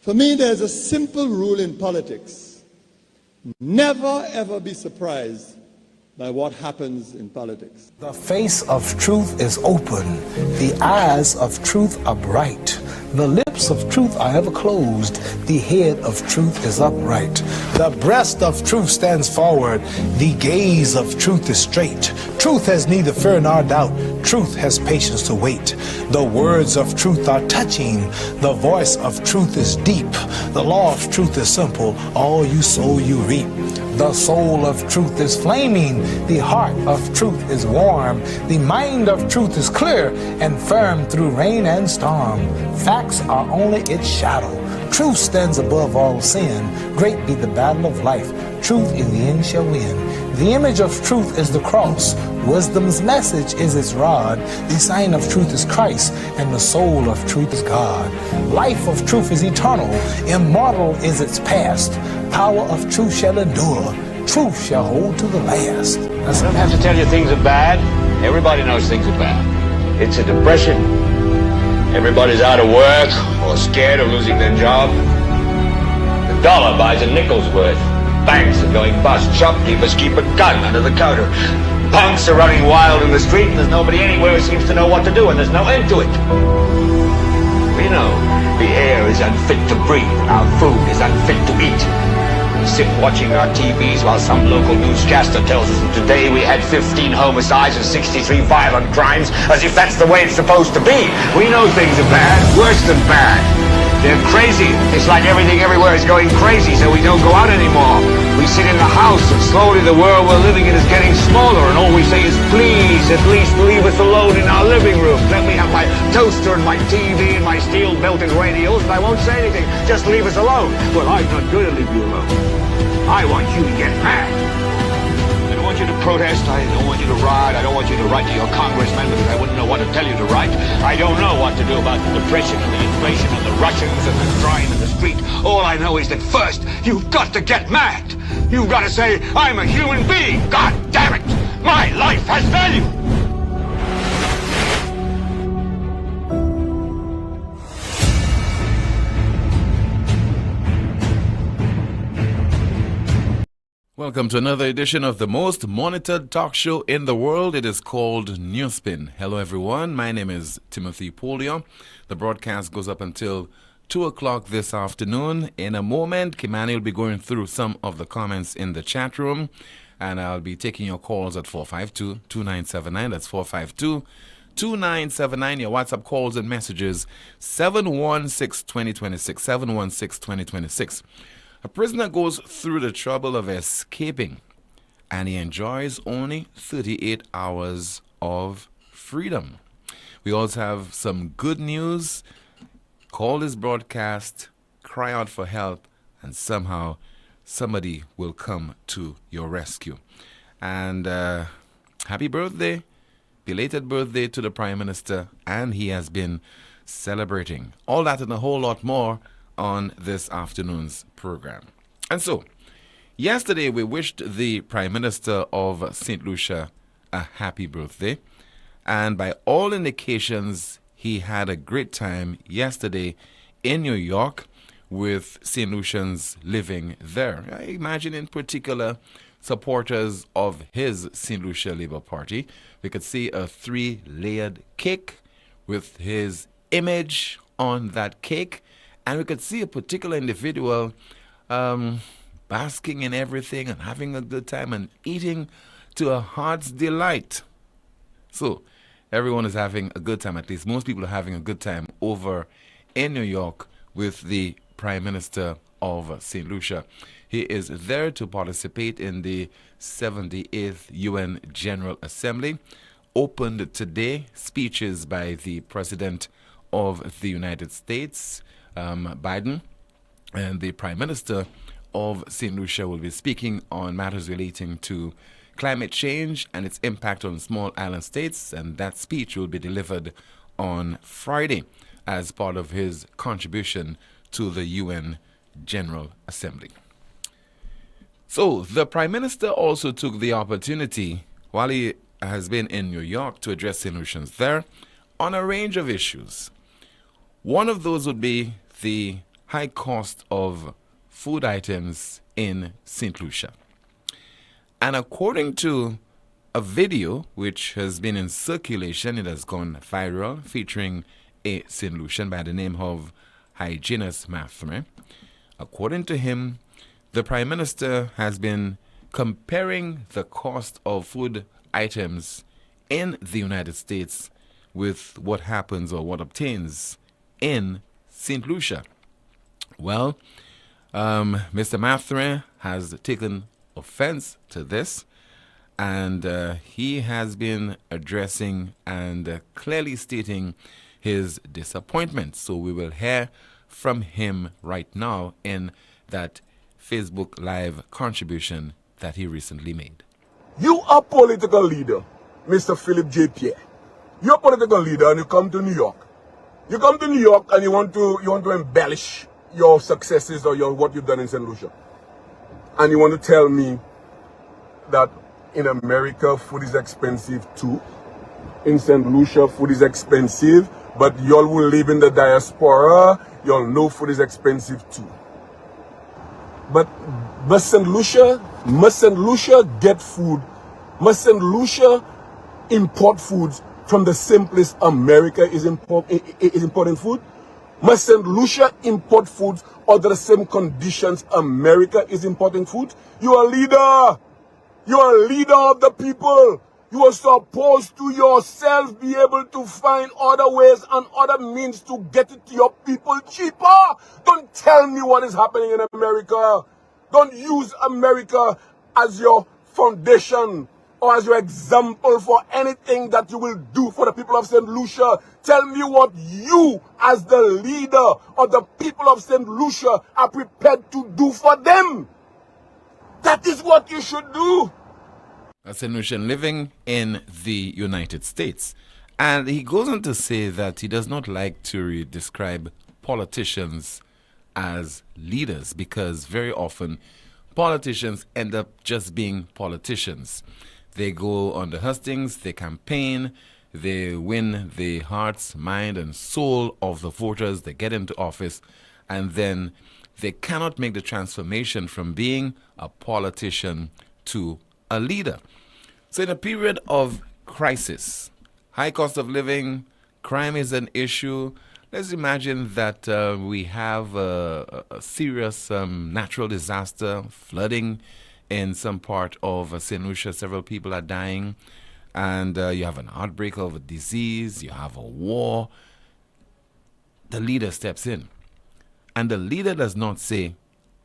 For me, there's a simple rule in politics. Never, ever be surprised by what happens in politics. The face of truth is open. The eyes of truth are bright. The lips of truth are ever closed. The head of truth is upright. The breast of truth stands forward. The gaze of truth is straight. Truth has neither fear nor doubt. Truth has patience to wait. The words of truth are touching. The voice of truth is deep. The law of truth is simple. All you sow, you reap. The soul of truth is flaming. The heart of truth is warm. The mind of truth is clear and firm through rain and storm. Facts are only its shadow. Truth stands above all sin. Great be the battle of life. Truth in the end shall win. The image of truth is the cross. Wisdom's message is its rod. The sign of truth is Christ, and the soul of truth is God. Life of truth is eternal. Immortal is its past. Power of truth shall endure. Truth shall hold to the last. I don't have to tell you things are bad. Everybody knows things are bad. It's a depression. Everybody's out of work or scared of losing their job. The dollar buys a nickel's worth. Banks are going bust. Shopkeepers keep a gun under the counter. Punks are running wild in the street, and there's nobody anywhere who seems to know what to do, and there's no end to it. We know the air is unfit to breathe, our food is unfit to eat. We sit watching our TVs while some local newscaster tells us that today we had 15 homicides and 63 violent crimes, as if that's the way it's supposed to be. We know things are bad, worse than bad. They're crazy. It's like everything everywhere is going crazy, so we don't go out anymore. We sit in the house, and slowly the world we're living in is getting smaller, and all we say is, please, at least leave us alone in our living room. Let me have my toaster and my TV and my steel-belted radios, and I won't say anything. Just leave us alone. Well, I'm not going to leave you alone. I want you to get mad. I don't want you to protest. I don't want you to riot. I don't want you to write to your congressman because I wouldn't know what to tell you to write. I don't know what to do about the depression and the inflation and the Russians and the crime in the street. All I know is that first, you've got to get mad. You've got to say, I'm a human being. God damn it. My life has value. Welcome to another edition of the most monitored talk show in the world. It is called NewsSpin. Hello, everyone. My name is Timothy Poleon. The broadcast goes up until 2 o'clock this afternoon. In a moment, Kimani will be going through some of the comments in the chat room, and I'll be taking your calls at 452-2979. That's 452-2979. Your WhatsApp calls and messages, 716-2026, 716-2026. A prisoner goes through the trouble of escaping, and he enjoys only 38 hours of freedom. We also have some good news. Call this broadcast, cry out for help, and somehow somebody will come to your rescue. And happy birthday, belated birthday to the Prime Minister, and he has been celebrating. All that and a whole lot more on this afternoon's program. And so, yesterday we wished the Prime Minister of St. Lucia a happy birthday, and by all indications, he had a great time yesterday in New York with St. Lucians living there. I imagine in particular supporters of his St. Lucia Labour Party. We could see a 3-layered cake with his image on that cake. And we could see a particular individual basking in everything and having a good time and eating to a heart's delight. So everyone is having a good time, at least most people are having a good time over in New York with the Prime Minister of St. Lucia. He is there to participate in the 78th UN General Assembly. Opened today, speeches by the President of the United States, Biden, and the Prime Minister of St. Lucia will be speaking on matters relating to climate change and its impact on small island states, and that speech will be delivered on Friday as part of his contribution to the UN General Assembly. So the Prime Minister also took the opportunity while he has been in New York to address St. Lucians there on a range of issues. One of those would be the high cost of food items in St. Lucia. And according to a video which has been in circulation, it has gone viral, featuring a St. Lucian by the name of Hyginus Mathre. According to him, the Prime Minister has been comparing the cost of food items in the United States with what happens or what obtains in St. Lucia. Well, Mr. Mathre has taken offense to this, and he has been addressing and clearly stating his disappointment. So we will hear from him right now in that Facebook Live contribution that he recently made. You are political leader, Mr. Philip J. Pierre. You're a political leader and you come to New York. You come to New York and you want to embellish your successes or what you've done in St. Lucia. And you want to tell me that in America food is expensive too. In St. Lucia food is expensive, but y'all will live in the diaspora, y'all know food is expensive too. But must St. Lucia get food? Must St. Lucia import foods from the same place America is importing food? Must St. Lucia import foods under the same conditions America is importing food? You are a leader. You are a leader of the people. You are supposed to yourself be able to find other ways and other means to get it to your people cheaper. Don't tell me what is happening in America. Don't use America as your foundation or as your example for anything that you will do for the people of St. Lucia. Tell me what you, as the leader of the people of St. Lucia, are prepared to do for them. That is what you should do. A St. Lucian living in the United States. And he goes on to say that he does not like to describe politicians as leaders, because very often politicians end up just being politicians. They go on the hustings, they campaign, they win the hearts, mind, and soul of the voters, they get into office, and then they cannot make the transformation from being a politician to a leader. So in a period of crisis, high cost of living, crime is an issue. Let's imagine that we have a serious natural disaster, flooding in some part of St. Lucia. Several people are dying, and you have an outbreak of a disease, you have a war. The leader steps in, and the leader does not say,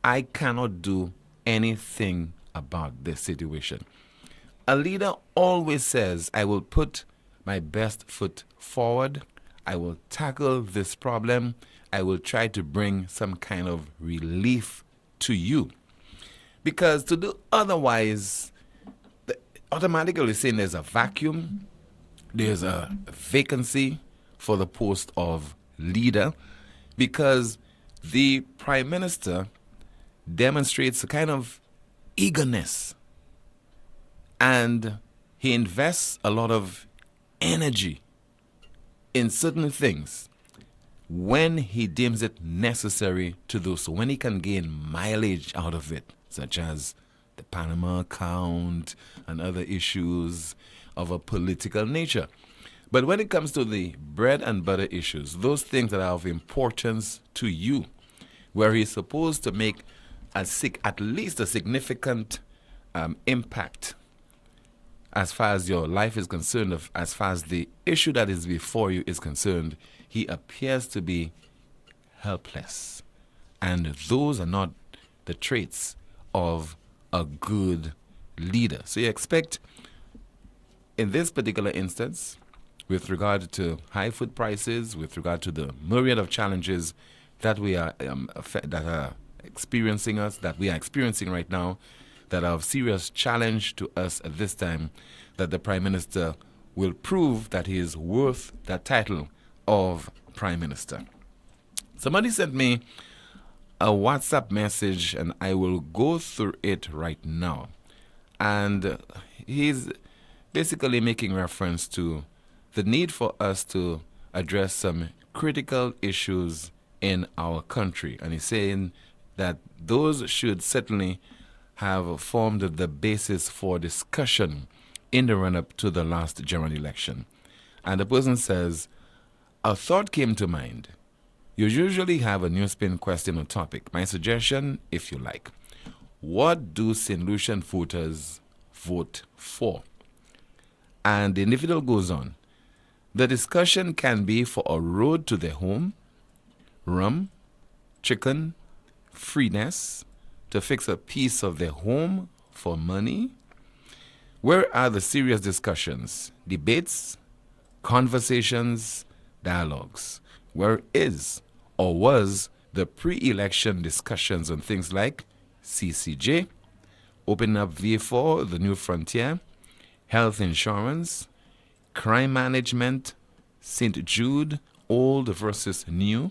I cannot do anything about this situation. A leader always says, I will put my best foot forward. I will tackle this problem. I will try to bring some kind of relief to you. Because to do otherwise, automatically saying there's a vacuum, there's a vacancy for the post of leader, because the Prime Minister demonstrates a kind of eagerness, and he invests a lot of energy in certain things when he deems it necessary to do so, when he can gain mileage out of it, such as the Panama account and other issues of a political nature. But when it comes to the bread and butter issues, those things that are of importance to you, where he's supposed to make at least a significant impact as far as your life is concerned, as far as the issue that is before you is concerned, he appears to be helpless. And those are not the traits of a good leader. So you expect, in this particular instance, with regard to high food prices, with regard to the myriad of challenges that we are experiencing right now, that are of serious challenge to us at this time, that the Prime Minister will prove that he is worth that title of Prime Minister. Somebody sent me a WhatsApp message, and I will go through it right now. And he's basically making reference to the need for us to address some critical issues in our country. And he's saying that those should certainly have formed the basis for discussion in the run-up to the last general election. And the person says, a thought came to mind. You usually have a NewsSpin question or topic. My suggestion, if you like, what do St. Lucian voters vote for? And the individual goes on. The discussion can be for a road to their home, rum, chicken, freeness, to fix a piece of their home for money. Where are the serious discussions, debates, conversations, dialogues? Where is or was the pre-election discussions on things like CCJ, opening up VA4, the new frontier, health insurance, crime management, St. Jude, old versus new,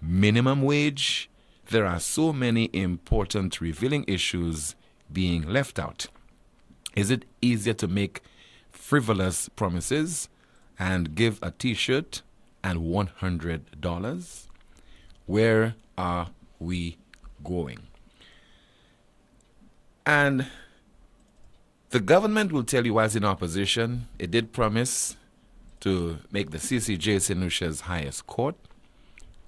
minimum wage? There are so many important revealing issues being left out. Is it easier to make frivolous promises and give a t-shirt and $100? Where are we going? And the government will tell you, whilst in opposition, it did promise to make the CCJ St. Lucia's highest court.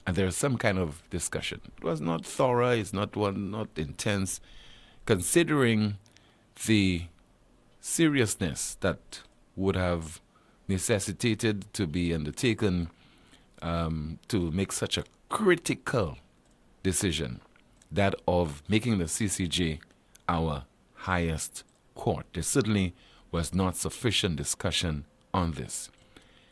And there's some kind of discussion. It was not thorough, it's not intense, considering the seriousness that would have necessitated to be undertaken to make such a critical decision, that of making the CCJ our highest court. There certainly was not sufficient discussion on this.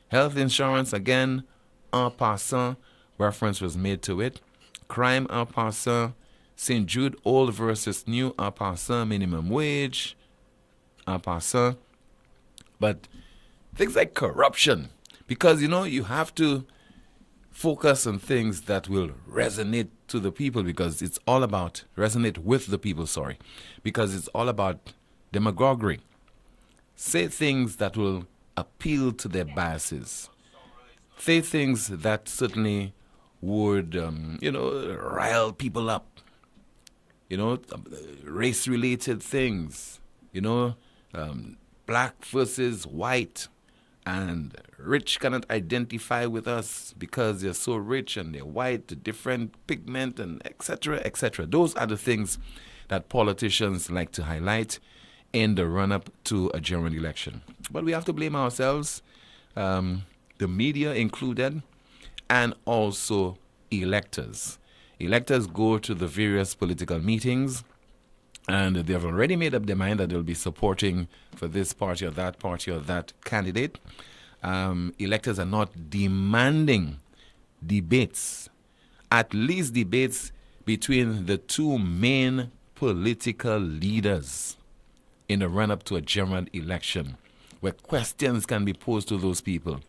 Health insurance, again, en passant, reference was made to it. Crime, en passant. St. Jude, old versus new, en passant. Minimum wage, en passant. But things like corruption, because, you have to focus on things that will resonate to the people, because it's all about, resonate with the people, because it's all about demagoguery. Say things that will appeal to their biases. Say things that certainly would, rile people up. Race-related things. Black versus white. And rich cannot identify with us because they're so rich and they're white, different pigment, and etc., etc. Those are the things that politicians like to highlight in the run-up to a general election. But we have to blame ourselves, the media included, and also electors. Electors go to the various political meetings, and they have already made up their mind that they'll be supporting for this party or that candidate. Electors are not demanding debates, at least debates between the two main political leaders in the run-up to a general election, where questions can be posed to those people,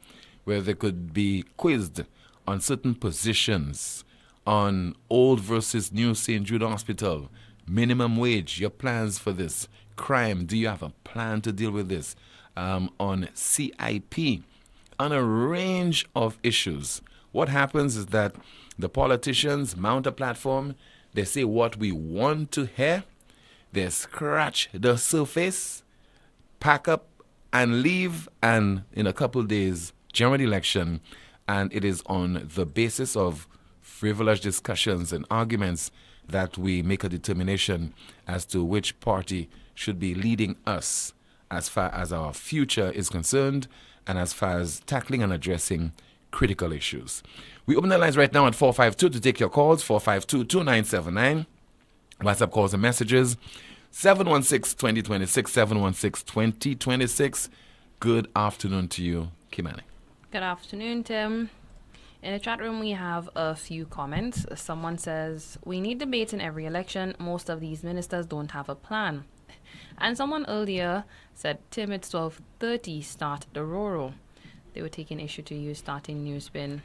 where they could be quizzed on certain positions, on old versus new St. Jude Hospital, minimum wage, your plans for this, crime, do you have a plan to deal with this, on CIP, on a range of issues. What happens is that the politicians mount a platform, they say what we want to hear, they scratch the surface, pack up and leave, and in a couple of days, general election, and it is on the basis of frivolous discussions and arguments that we make a determination as to which party should be leading us as far as our future is concerned and as far as tackling and addressing critical issues. We open the lines right now at 452 to take your calls, 452-2979. WhatsApp calls and messages, 716-2026, 716-2026. Good afternoon to you, Kimani. Good afternoon, Tim. In the chat room, we have a few comments. Someone says, we need debate in every election. Most of these ministers don't have a plan. And someone earlier said, Tim, it's 12:30, start the Roro. They were taking issue to you starting NewsSpin.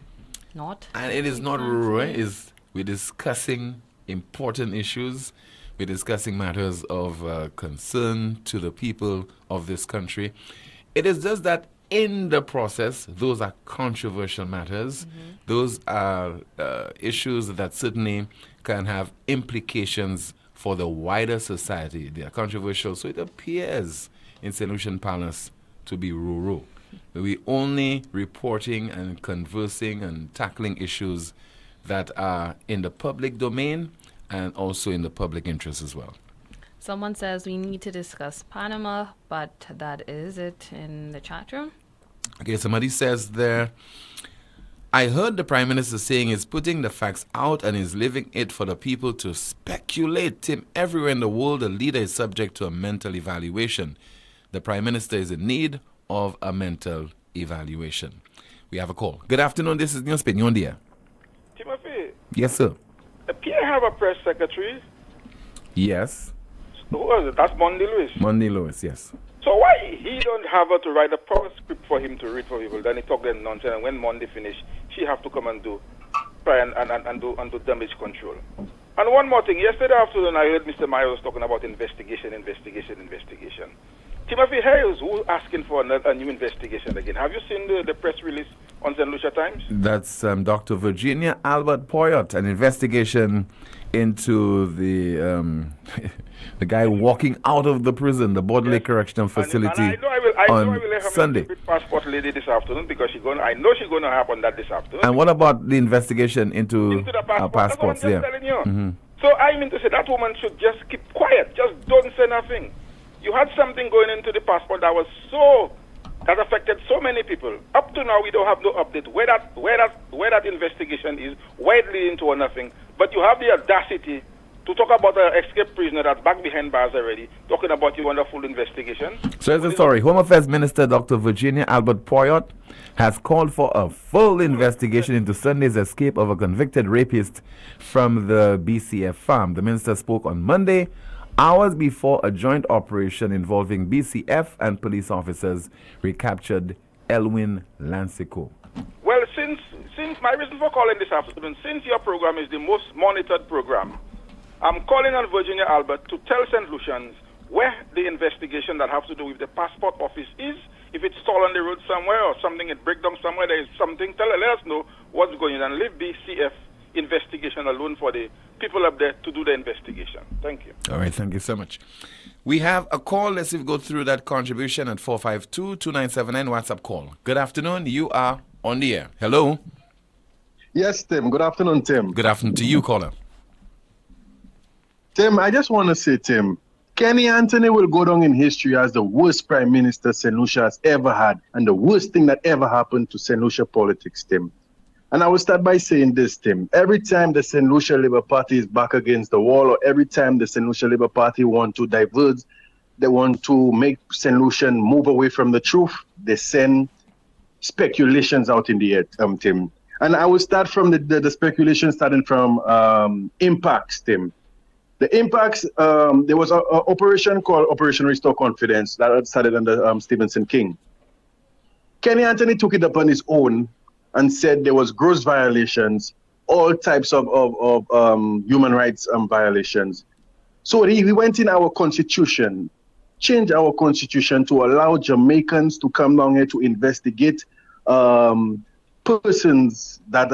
Not. And it is not Roro. We're discussing important issues. We're discussing matters of concern to the people of this country. It is just that in the process, those are controversial matters. Those are issues that certainly can have implications for the wider society. They are controversial, so it appears in St. Lucian Palace to be rural. We only reporting and conversing and tackling issues that are in the public domain and also in the public interest as well. Someone says we need to discuss Panama, but that is it in the chat room. Okay, somebody says there, I heard the Prime Minister saying he's putting the facts out and is leaving it for the people to speculate. Tim, everywhere in the world, a leader is subject to a mental evaluation. The Prime Minister is in need of a mental evaluation. We have a call. Good afternoon, this is NewsSpin. You're on the air. Timothy, Yes, sir. Pierre have a press secretary. Yes. Who was it? That's Monday Lewis. Monday Lewis, yes. So why he don't have her to write a proper script for him to read for people? Then he talk that nonsense, and when Monday finish, she have to come and try and do damage control. And one more thing. Yesterday afternoon, I heard Mr. Myers talking about investigation. Timothy Hayes, who asking for a new investigation again? Have you seen the press release on St. Lucia Times? That's Dr. Virginia Albert Poyot, an investigation into the the guy walking out of the prison, the Bodley Correctional Facility, and I know I will have Sunday. a passport lady this afternoon because I know she's going to happen that this afternoon. And what about the investigation into the passport? passports? That's what I'm just telling you. So I mean to say that woman should just keep quiet, just don't say nothing. You had something going into the passport that affected so many people. Up to now, we don't have no update where that investigation is, widely into or nothing. But you have the audacity to talk about an escaped prisoner that's back behind bars already, talking about you under full investigation. So here's the story. Home Affairs Minister Dr. Virginia Albert Poyot has called for a full investigation into Sunday's escape of a convicted rapist from the BCF farm. The minister spoke on Monday, hours before a joint operation involving BCF and police officers recaptured Elwin Lansico. Well, since my reason for calling this afternoon, since your program is the most monitored program, I'm calling on Virginia Albert to tell St. Lucians where the investigation that has to do with the passport office is. If it's stalled on the road somewhere or something, it breaks down somewhere, there is something, let us know what's going on and leave BCF investigation alone for the people up there to do the investigation. Thank you. All right, thank you so much. We have a call. Let's see if we go through that contribution at 452-2979 WhatsApp call. Good afternoon. You are on the air. Hello. Yes, Tim. Good afternoon, Tim. Good afternoon to you, caller. Tim, I just want to say, Tim, Kenny Anthony will go down in history as the worst prime minister St. Lucia has ever had and the worst thing that ever happened to St. Lucia politics, Tim. And I will start by saying this, Tim. Every time the St. Lucia Labour Party is back against the wall, or every time the St. Lucia Labour Party want to diverge, they want to make St. Lucian move away from the truth, they send speculations out in the air, Tim. And I will start from the speculation starting from impacts, Tim. The impacts, there was an operation called Operation Restore Confidence that started under Stevenson King. Kenny Anthony took it upon his own and said there was gross violations, all types of human rights violations. So he went in our constitution, changed our constitution to allow Jamaicans to come down here to investigate persons that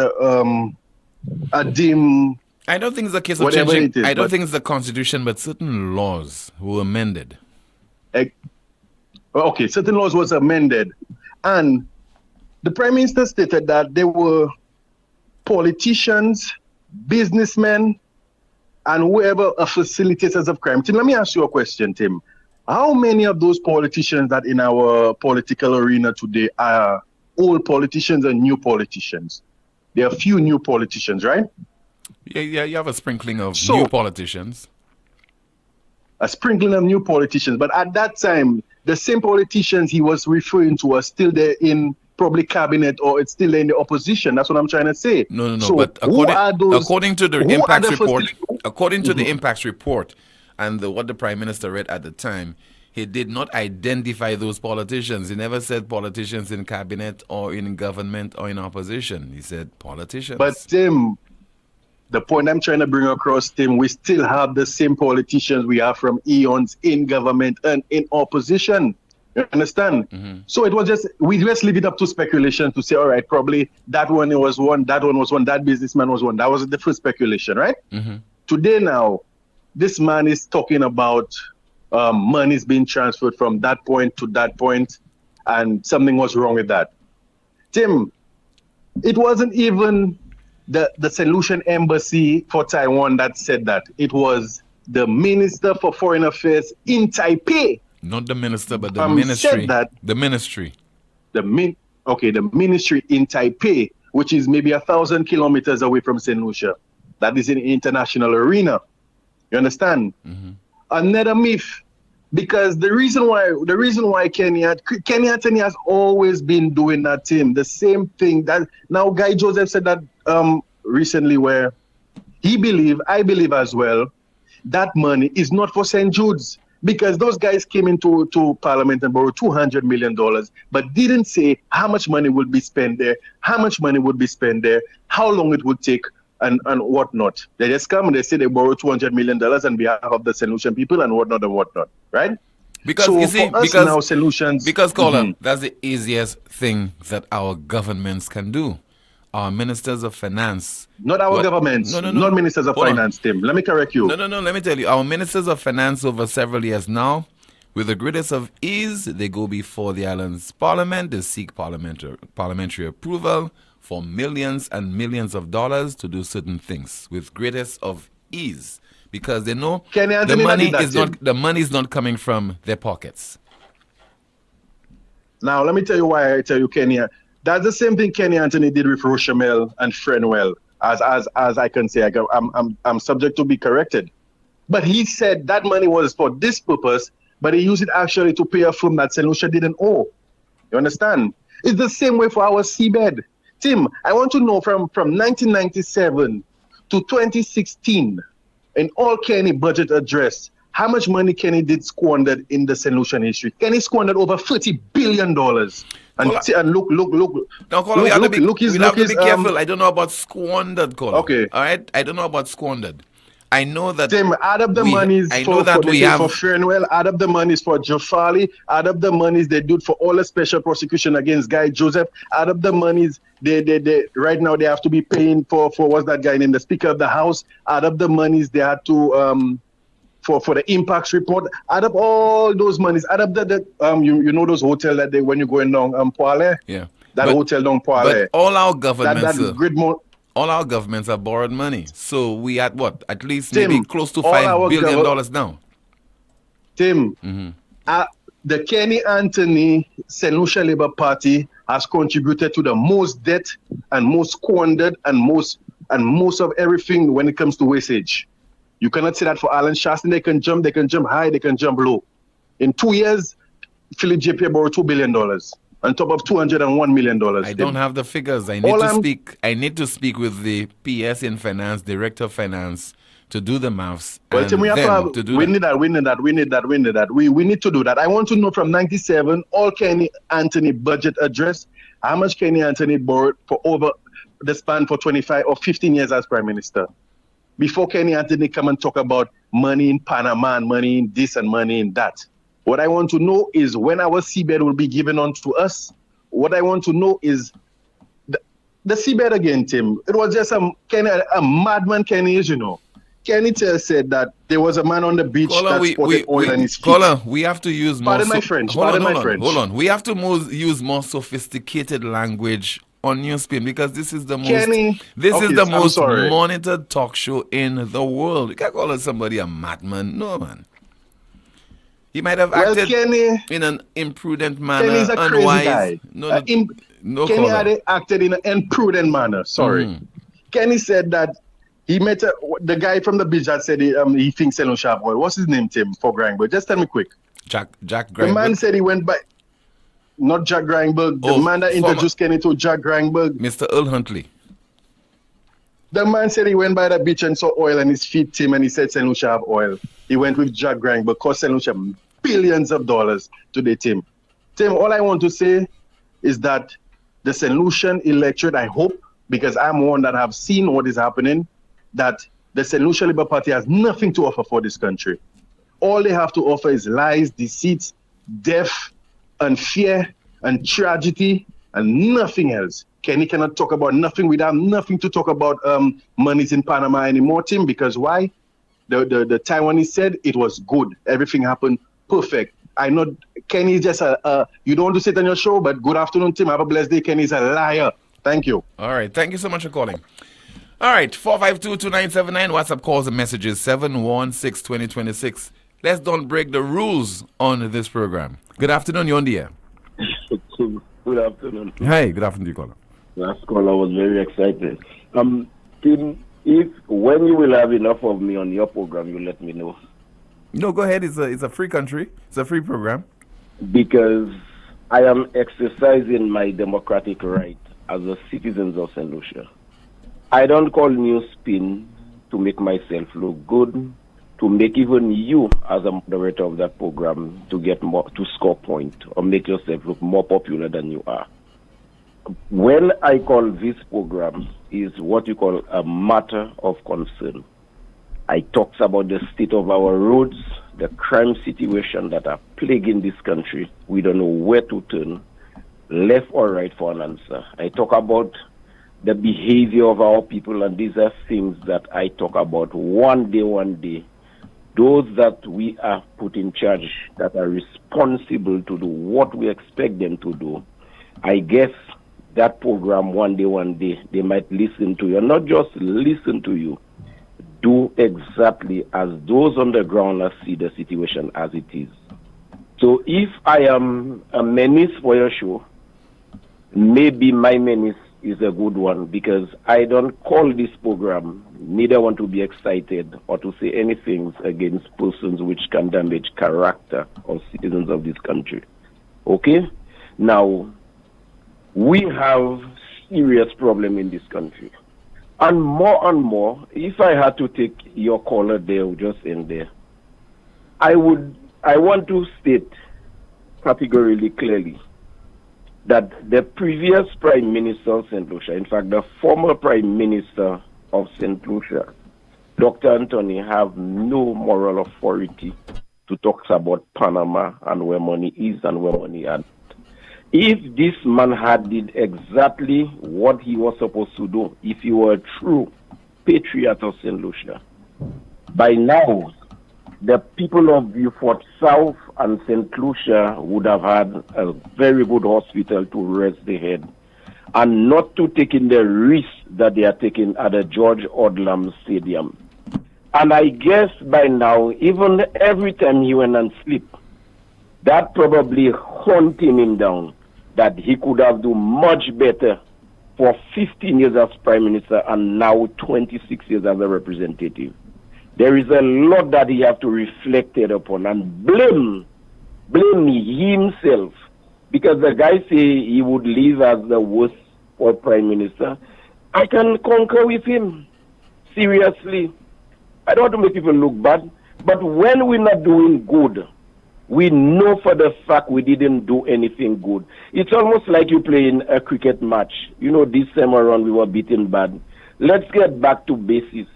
are deemed. I don't think it's a case of changing. I don't think it's the constitution, but certain laws were amended. Okay, certain laws was amended, and the Prime Minister stated that there were politicians, businessmen, and whoever are facilitators of crime. Tim, let me ask you a question, Tim. How many of those politicians that in our political arena today are old politicians and new politicians? There are few new politicians, right? Yeah, you have a sprinkling of new politicians. A sprinkling of new politicians. But at that time, the same politicians he was referring to are still there in probably cabinet or it's still in the opposition. That's what I'm trying to say. No. So but according to the impacts report, and what the Prime Minister read at the time, he did not identify those politicians. He never said politicians in cabinet or in government or in opposition. He said politicians. But Tim, the point I'm trying to bring across, Tim, we still have the same politicians we have from eons in government and in opposition. You understand? Mm-hmm. So it was just, we just leave it up to speculation to say, all right, probably that one was one, that one was one, that businessman was one. That was the first speculation, right? Mm-hmm. Today now, this man is talking about money's being transferred from that point to that point, and something was wrong with that. Tim, it wasn't even the St. Lucian Embassy for Taiwan that said that. It was the Minister for Foreign Affairs in Taipei. Not the minister, but the ministry. Said that the ministry. the ministry in Taipei, which is maybe 1,000 kilometers away from St. Lucia. That is in the international arena. You understand? Mm-hmm. Another myth, because the reason why Kenny Anthony has always been doing that, Tim, the same thing that now Guy Joseph said that recently, where I believe as well, that money is not for St. Jude's, because those guys came into Parliament and borrowed $200 million, but didn't say how much money would be spent there, how long it would take, and whatnot. They just come and they say they borrowed $200 million on behalf of the St. Lucian people and whatnot, right? Because so you see, for us because now, St. Lucians, because Colin, that's the easiest thing that our governments can do. Our ministers of finance, not our governments, not ministers of finance, Tim. Let me correct you. No. Let me tell you, our ministers of finance over several years now, with the greatest of ease, they go before the island's parliament. They seek parliamentary approval for millions and millions of dollars to do certain things with greatest of ease, because they know the money is not coming from their pockets. Now, let me tell you why I tell you, Kenya. That's the same thing Kenny Anthony did with Rochamel and Frenwell, as I can say. I'm subject to be corrected. But he said that money was for this purpose, but he used it actually to pay a firm that St. Lucia didn't owe. You understand? It's the same way for our seabed. Tim, I want to know from 1997 to 2016, in all Kenny budget address, how much money Kenny did squandered in the St. Lucian history. Kenny squandered over $30 billion. And look. Now, Colin, we have to be careful. I don't know about squandered, Colin. Okay. All right? I don't know about squandered. I know that... Tim, add up the monies for Fernwell, add up the monies for Jafali, add up the monies they did for all the special prosecution against Guy Joseph, add up the monies they right now they have to be paying for what's that guy named, the Speaker of the House, add up the monies they had to... For the impacts report, add up all those monies. Add up you know those hotels that they when you're going down Poleon. Yeah. Hotel down Poleon. But all our governments, all our governments have borrowed money. So we had what? At least maybe close to $5 billion now. Tim, the Kenny Anthony St. Lucia Labour Party has contributed to the most debt and most squandered and most of everything when it comes to wastage. You cannot say that for Alan Shaston. They can jump high, they can jump low. In 2 years, Philip J.P. borrowed $2 billion on top of $201 million. I don't have the figures. I need to speak with the PS in finance, director of finance, to do the maths. Well, Tim, we need that. We need to do that. I want to know from 97, all Kenny Anthony budget address, how much Kenny Anthony borrowed for over the span for 25 or 15 years as Prime Minister. Before Kenny Anthony come and talk about money in Panama and money in this and money in that. What I want to know is when our seabed will be given on to us. What I want to know is the seabed again, Tim. It was just a madman Kenny is, you know. Kenny said that there was a man on the beach that spotted oil on his feet. We have to use more... Pardon my French. Hold on. We have to use more sophisticated language on NewsSpin, because this is the most monitored talk show in the world. You can't call somebody a madman. No, man. He might have acted in an imprudent manner. Kenny's a unwise. Crazy guy. Kenny had acted in an imprudent manner. Sorry. Kenny said that he met the guy from the beach that said he thinks St. Lucia have oil. What's his name, Tim, for Grangberg? Just tell me quick. Jack Grangberg. The man said he went by... Not Jack Grangberg. The man that introduced Kenny to Jack Grangberg. Mr. Earl Huntley. The man said he went by the beach and saw oil on his feet, Tim, and he said St. Lucia have oil. He went with Jack Grangberg, cost St. Lucia billions of dollars today, Tim. Tim, all I want to say is that the St. Lucian electorate, I hope, because I'm one that have seen what is happening, that the St. Lucia Labour Party has nothing to offer for this country. All they have to offer is lies, deceits, death, and fear and tragedy and nothing else. Kenny cannot talk about nothing. We have nothing to talk about monies in Panama anymore, Tim, because why? The time when he said it was good. Everything happened perfect. I know Kenny is just you don't want to sit on your show, but good afternoon, Tim. Have a blessed day. Kenny is a liar. Thank you. All right. Thank you so much for calling. All right. 452-2979. WhatsApp calls and messages 716-2026. Let's don't break the rules on this program. Good afternoon. You're on the air. Good afternoon. Hi. Good afternoon, caller. Last caller was very excited. Tim, when you will have enough of me on your program, you let me know. No, go ahead. It's a free country. It's a free program. Because I am exercising my democratic right as a citizen of St. Lucia. I don't call NewsSpin to make myself look good, to make even you as a moderator of that program to score point or make yourself look more popular than you are. When I call this program is what you call a matter of concern. I talks about the state of our roads, the crime situation that are plaguing this country. We don't know where to turn, left or right for an answer. I talk about the behavior of our people, and these are things that I talk about one day. Those that we are put in charge, that are responsible to do what we expect them to do. I guess that program one day, they might listen to you. And not just listen to you, do exactly as those on the ground see the situation as it is. So if I am a menace for your show, maybe my menace is a good one, because I don't call this program, neither want to be excited or to say anything against persons which can damage character of citizens of this country. Okay? Now, we have serious problem in this country. And more, if I had to take your caller there, just in there, I want to state categorically clearly that the previous Prime Minister of St. Lucia, in fact, the former Prime Minister of St. Lucia, Dr. Anthony, have no moral authority to talk about Panama and where money is and where money is. If this man had did exactly what he was supposed to do, if he were a true patriot of St. Lucia, by now, the people of Beaufort South and St. Lucia would have had a very good hospital to rest their head, and not to take in the risk that they are taking at the George Odlum Stadium. And I guess by now, even every time he went and sleep, that probably haunting him down, that he could have done much better for 15 years as Prime Minister and now 26 years as a representative. There is a lot that he have to reflect upon and blame himself, because the guy say he would leave as the worst for Prime Minister. I can concur with him. Seriously. I don't want to make people look bad, but when we're not doing good, we know for the fact we didn't do anything good. It's almost like you playing a cricket match. You know, this time around we were beaten bad. Let's get back to basics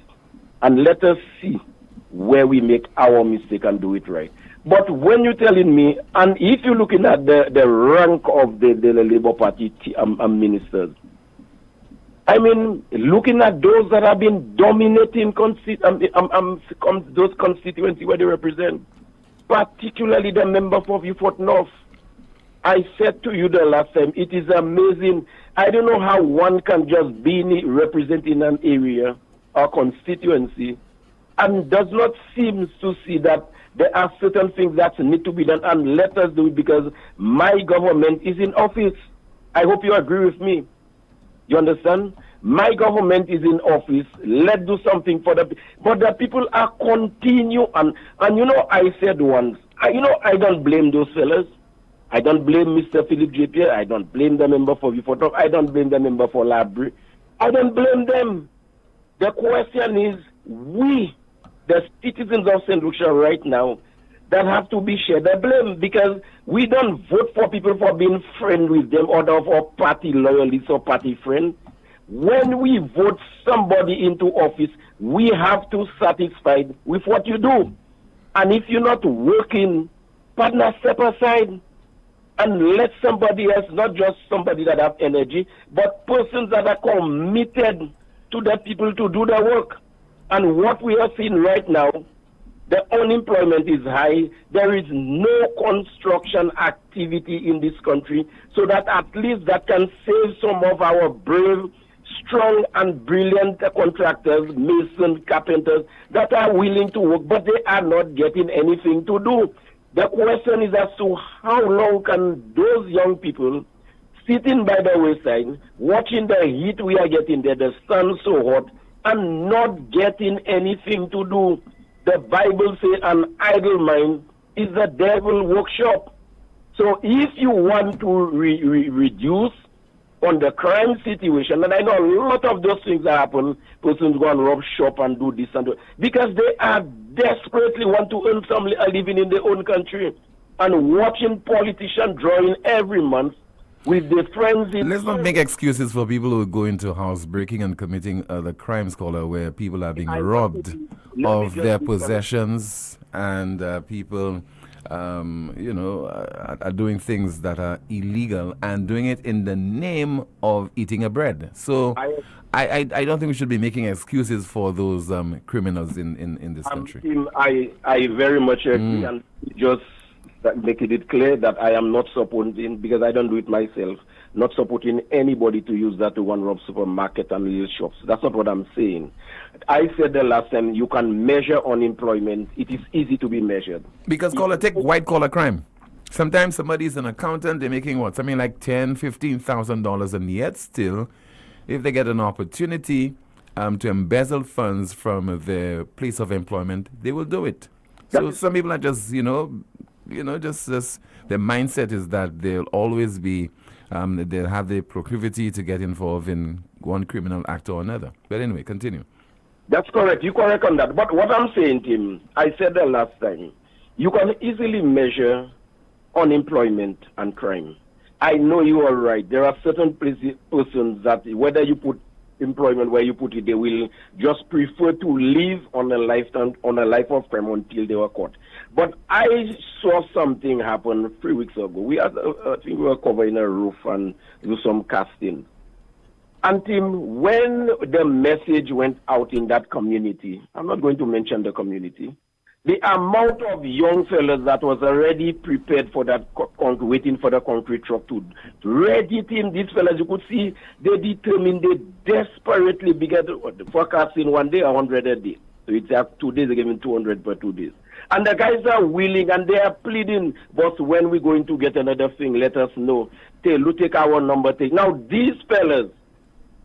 and let us see where we make our mistake and do it right. But when you're telling me, and if you're looking at the rank of the Labour Party ministers, I mean, looking at those that have been dominating those constituencies where they represent, particularly the member for Beaufort North. I said to you the last time, it is amazing. I don't know how one can just be representing an area or constituency and does not seem to see that there are certain things that need to be done, and let us do it because my government is in office. I hope you agree with me. You understand? My government is in office. Let's do something for the people. But the people are continue. And you know, I said once, I don't blame those fellas. I don't blame Mr. Philip J. I don't blame the member for Beaufort. I don't blame the member for Library. I don't blame them. The question is, we, the citizens of St. Lucia right now, that have to be shared the blame, because we don't vote for people for being friends with them or for party loyalists or party friends. When we vote somebody into office, we have to satisfied with what you do. And if you're not working, partner, step aside. and let somebody else, not just somebody that have energy, but persons that are committed to the people to do the work. And what we are seeing right now, the unemployment is high. There is no construction activity in this country, so that at least that can save some of our brave, strong and brilliant contractors, masons, carpenters that are willing to work, but they are not getting anything to do. The question is as to how long can those young people sitting by the wayside, watching the heat we are getting there, the sun so hot, and not getting anything to do. The Bible says an idle mind is the devil workshop. So if you want to reduce on the crime situation, and I know a lot of those things that happen, persons go and rob shop and do this and that, because they are desperately want to earn some living in their own country, and watching politicians drawing every month with their friends. Let's not make excuses for people who go into house breaking and committing other crimes, caller, where people are being robbed of their possessions, and people are doing things that are illegal and doing it in the name of eating a bread. So I don't think we should be making excuses for those criminals in this country. I very much agree, and just making it clear that I am not supporting, because I don't do it myself, not supporting anybody to use that to rob supermarket and little shops. That's not what I'm saying. I said the last time, you can measure unemployment. It is easy to be measured. Because, caller, take white-collar crime. Sometimes somebody's an accountant, they're making what? Something like $10,000, $15,000, and yet still, if they get an opportunity to embezzle funds from their place of employment, they will do it. So some people are just, just their mindset is that they'll always be, they'll have the proclivity to get involved in one criminal act or another. But anyway, continue. That's correct. You're correct on that. But what I'm saying, Tim, I said the last time, you can easily measure unemployment and crime. I know you are right. There are certain persons that whether you put employment where you put it, they will just prefer to live on a life of crime until they were caught. But I saw something happen 3 weeks ago. I think we were covering a roof and do some casting. And Tim, when the message went out in that community, I'm not going to mention the community, the amount of young fellas that was already prepared for that, waiting for the concrete truck to ready, Tim, these fellas, you could see, they determined, they desperately began forecasting one day, 100 a day. So it's 2 days, they're giving 200 per 2 days. And the guys are willing and they are pleading, but when we're going to get another thing, let us know. Take our number. Now, these fellas,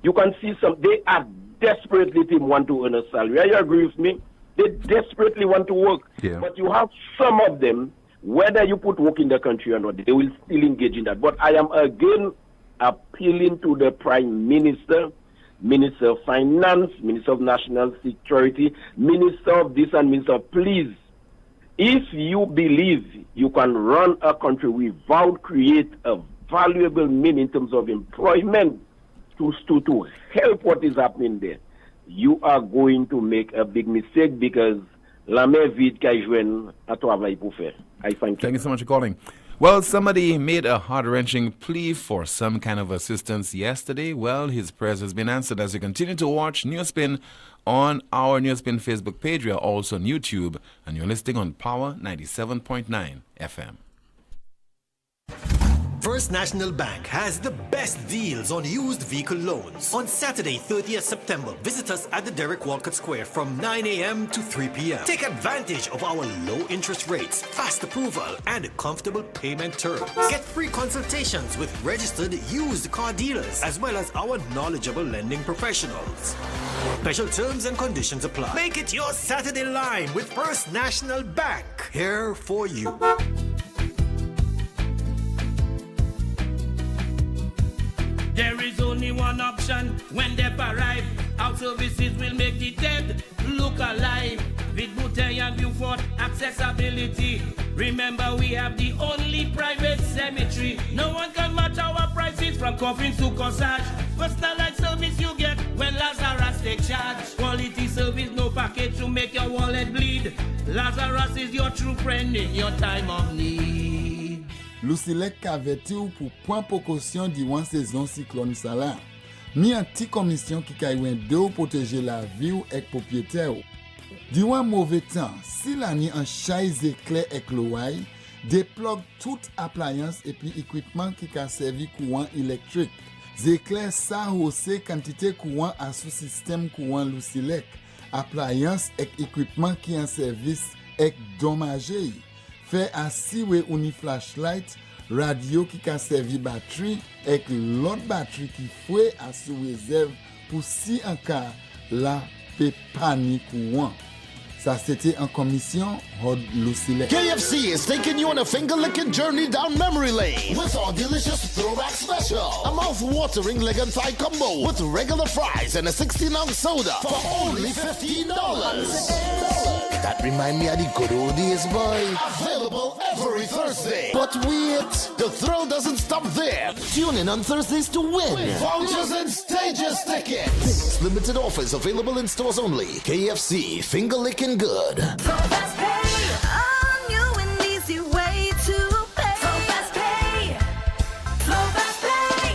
you can see they are desperately want to earn a salary. Are you agree with me? They desperately want to work. Yeah. But you have some of them, whether you put work in the country or not, they will still engage in that. But I am again appealing to the Prime Minister, Minister of Finance, Minister of National Security, Minister of this and Minister, please, if you believe you can run a country without create a valuable mean in terms of employment to help what is happening there, you are going to make a big mistake, because la main vide qu'a jouen à travail pour faire. I thank you. Thank you so much for calling. Well, somebody made a heart-wrenching plea for some kind of assistance yesterday. Well, his prayers has been answered. As you continue to watch NewsSpin on our NewsSpin Facebook page, we are also on YouTube, and you're listening on Power 97.9 FM. First National Bank has the best deals on used vehicle loans. On Saturday, 30th September, visit us at the Derek Walcott Square from 9 a.m. to 3 p.m. Take advantage of our low interest rates, fast approval, and comfortable payment terms. Get free consultations with registered used car dealers, as well as our knowledgeable lending professionals. Special terms and conditions apply. Make it your Saturday line with First National Bank. Here for you. There is only one option when they arrive. Our services will make the dead look alive. With Bouteille and Beaufort accessibility. Remember, we have the only private cemetery. No one can match our prices from coffins to corsage. Personalized service you get when Lazarus take charge. Quality service, no package to make your wallet bleed. Lazarus is your true friend in your time of need. Lucilec aveti ou pour point précaution durant saison cyclone ça là. Mi an ti commission qui kaywen de ou protéger la vie ou ek propriétaire. Durant mauvais temps, si l'année en chaise éclair ek l'ouaille, déplogue toute appliance et puis équipement qui a servi courant électrique. Zéclair ça hausse quantité courant à sous système courant Lucilec. Appliance et équipement qui en service ek dommagé. Fait assis ou ni flashlight, radio qui a servi batterie et l'autre batterie qui fouet à sous réserve pour si en cas la pe panique courant. Ça c'était en commission Hod Lucilec. KFC is taking you on a finger-licking journey down memory lane with our delicious throwback special. A mouth-watering leg and thigh combo with regular fries and a 16-ounce soda for only $15. That remind me of the good old days, boy. Available every Thursday. But wait, the thrill doesn't stop there. Tune in on Thursdays to win vouchers and stages tickets. Limited offers available in stores only. KFC, finger-licking good. So fast pay, a new and easy way to pay. So fast pay, so fast pay.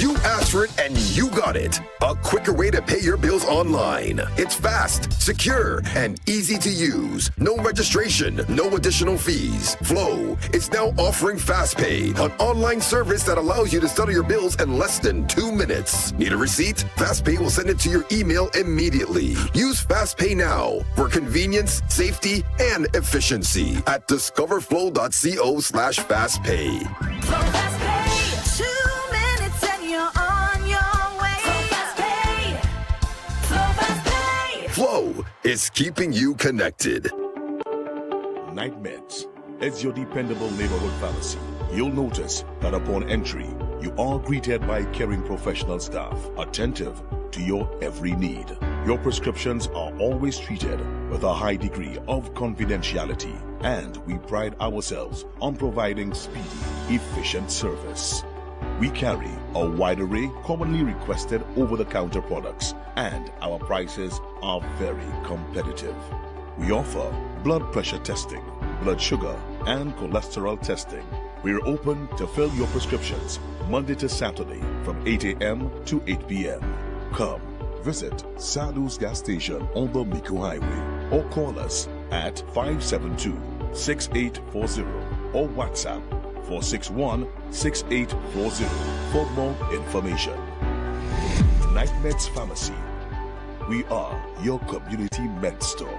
You asked for it and you got it. A quicker way to pay your bills online. It's fast, secure, and easy to use. No registration, no additional fees. Flow is now offering FastPay, an online service that allows you to settle your bills in less than 2 minutes. Need a receipt? FastPay will send it to your email immediately. Use FastPay now for convenience, safety, and efficiency at discoverflow.co/fastpay. So fast pay, 2 minutes and you're on your way. So fast pay, so fast pay. Flow is keeping you connected. Night Meds is your dependable neighborhood pharmacy. You'll notice that upon entry, you are greeted by caring professional staff, attentive to your every need. Your prescriptions are always treated with a high degree of confidentiality, and we pride ourselves on providing speedy, efficient service. We carry a wide array commonly requested over-the-counter products, and our prices are very competitive. We offer blood pressure testing, blood sugar, and cholesterol testing. We're open to fill your prescriptions Monday to Saturday from 8 a.m. to 8 p.m. Come visit Sadu's gas station on the Miku Highway or call us at 572-6840 or WhatsApp 461-6840 for more information. Night Meds Pharmacy. We are your community med store.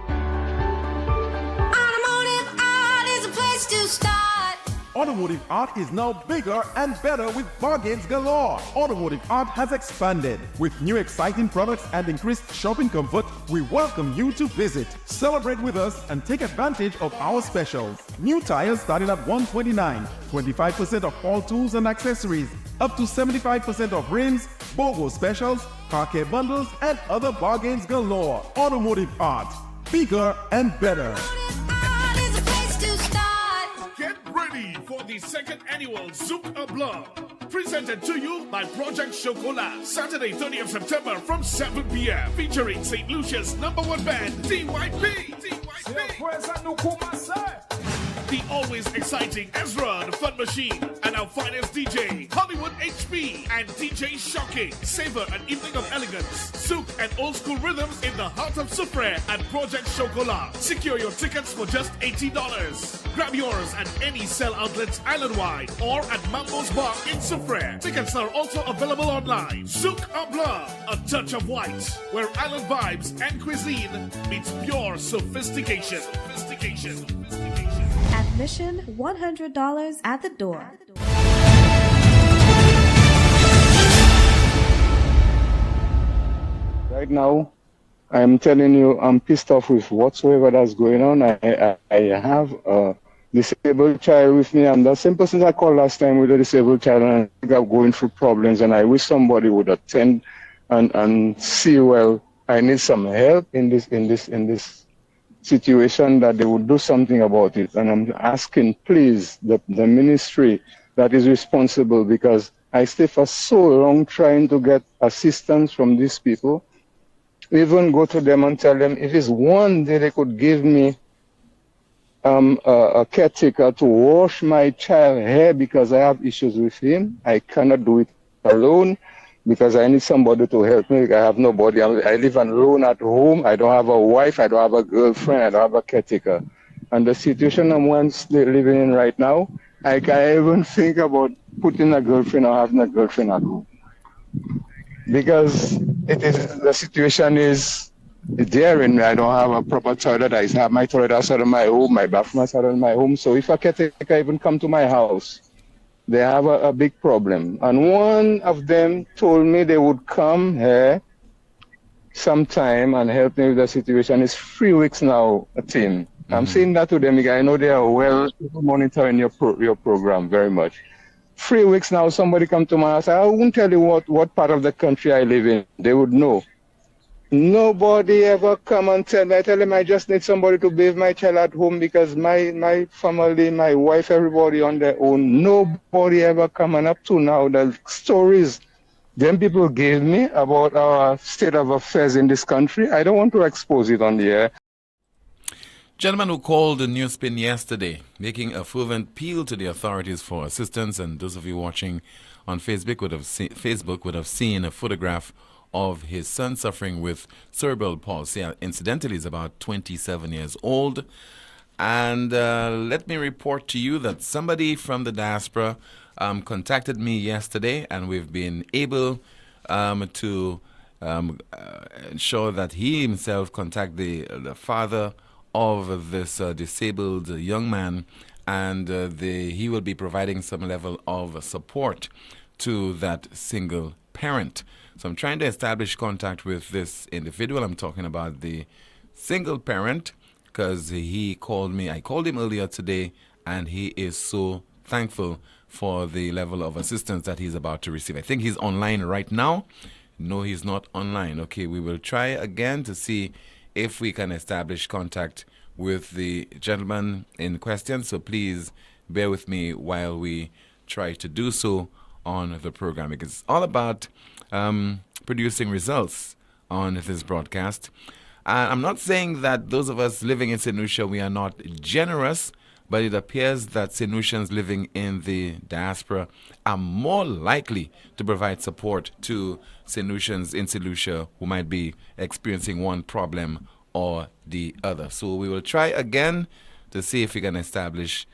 Automotive art is a place to start. Automotive art is now bigger and better with bargains galore. Automotive art has expanded. With new exciting products and increased shopping comfort, we welcome you to visit. Celebrate with us and take advantage of our specials. New tires starting at $129, 25% off all tools and accessories, up to 75% off rims, BOGO specials, car care bundles, and other bargains galore. Automotive art, bigger and better. Get ready for the second annual Zouk a Blanc, presented to you by Project Chocolat, Saturday 30th September from 7 p.m. featuring St. Lucia's #1 band, DYP. The always exciting Ezra, the Fun Machine, and our finest DJ, Hollywood HP, and DJ Shocking. Savor an evening of elegance, souk, and old school rhythms in the heart of Soufrière at Project Chocolat. Secure your tickets for just $80. Grab yours at any sell outlets island-wide or at Mambo's Bar in Soufrière. Tickets are also available online. Zouk a Blanc, a touch of white, where island vibes and cuisine meets pure sophistication. Admission $100 at the door. Right now, I'm telling you, I'm pissed off with whatsoever that's going on. I have a disabled child with me. I'm the same person I called last time with a disabled child, and I think I'm going through problems, and I wish somebody would attend and see, well, I need some help in this situation, that they would do something about it. And I'm asking, please, the ministry that is responsible, because I stay for so long trying to get assistance from these people. Even go to them and tell them if it's one day they could give me a caretaker to wash my child hair because I have issues with him. I cannot do it alone because I need somebody to help me. I have nobody. I live alone at home. I don't have a wife. I don't have a girlfriend. I don't have a caretaker. And the situation I'm living in right now, I can't even think about putting a girlfriend or having a girlfriend at home because the situation is there, and I don't have a proper toilet. I have my toilet outside of my home, my bathroom outside of my home. So if a caretaker even come to my house, they have a big problem. And one of them told me they would come here sometime and help me with the situation. It's 3 weeks now, Tim. I'm saying that to them because I know they are well monitoring your program very much. 3 weeks now, somebody come to my house. I won't tell you what part of the country I live in. They would know. Nobody ever come and tell me. I tell them I just need somebody to bathe my child at home because my family, my wife, everybody on their own. Nobody ever come, and up to now, the stories them people gave me about our state of affairs in this country, I don't want to expose it on the air. Gentleman who called the NewsSpin yesterday, making a fervent appeal to the authorities for assistance, and those of you watching on Facebook would have seen a photograph of his son suffering with cerebral palsy. Incidentally, he's about 27 years old. And let me report to you that somebody from the diaspora contacted me yesterday, and we've been able to ensure that he himself contact the father of this disabled young man, and he will be providing some level of support to that single parent. So I'm trying to establish contact with this individual. I'm talking about the single parent because he called me. I called him earlier today, and he is so thankful for the level of assistance that he's about to receive. I think he's online right now. No, he's not online. Okay, we will try again to see if we can establish contact with the gentleman in question. So please bear with me while we try to do so on the program, because it's all about producing results on this broadcast. I'm not saying that those of us living in St. Lucia, we are not generous, but it appears that St. Lucians living in the diaspora are more likely to provide support to St. Lucians in St. Lucia who might be experiencing one problem or the other. So we will try again to see if we can establish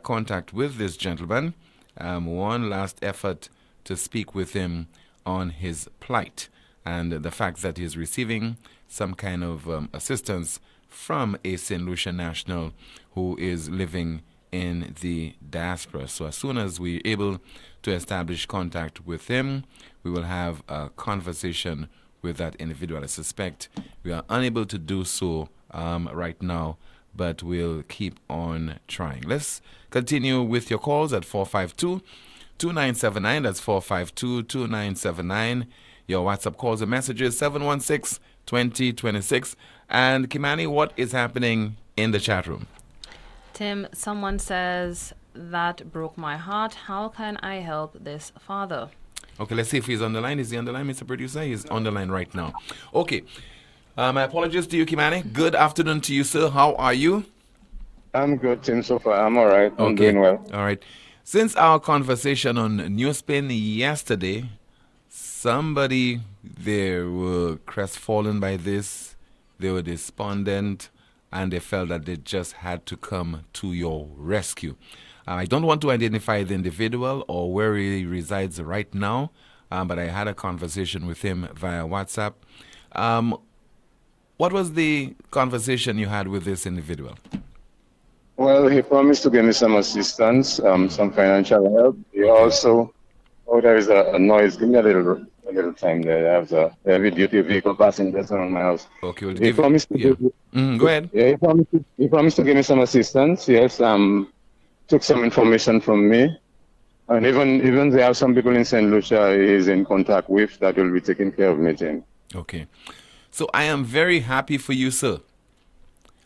contact with this gentleman. One last effort to speak with him on his plight and the fact that he is receiving some kind of assistance from a St. Lucia national who is living in the diaspora. So as soon as we're able to establish contact with him, we will have a conversation with that individual. I suspect we are unable to do so right now, but we'll keep on trying. Let's continue with your calls at 452-2979. That's 452-2979. Your WhatsApp calls and messages, 716-2026. And Kimani, what is happening in the chat room? Tim, someone says, that broke my heart. How can I help this father? Okay, let's see if he's on the line. Is he on the line, Mr. Producer? He's on the line right now. Okay. My apologies to you, Kimani. Good afternoon to you, sir. How are you? I'm good, Tim, so far. I'm all right. I'm doing well. All right. Since our conversation on NewsSpin yesterday, somebody, they were crestfallen by this. They were despondent, and they felt that they just had to come to your rescue. I don't want to identify the individual or where he resides right now, but I had a conversation with him via WhatsApp. What was the conversation you had with this individual? Well, he promised to give me some assistance, some financial help. He also, there is a noise. Give me a little time there. I have a heavy-duty vehicle passing just around my house. Okay, we'll he promised to go ahead. Yeah, he promised to give me some assistance. Yes, took some information from me. And even there are some people in St. Lucia he is in contact with that will be taking care of me, Tim. Okay. So I am very happy for you, sir.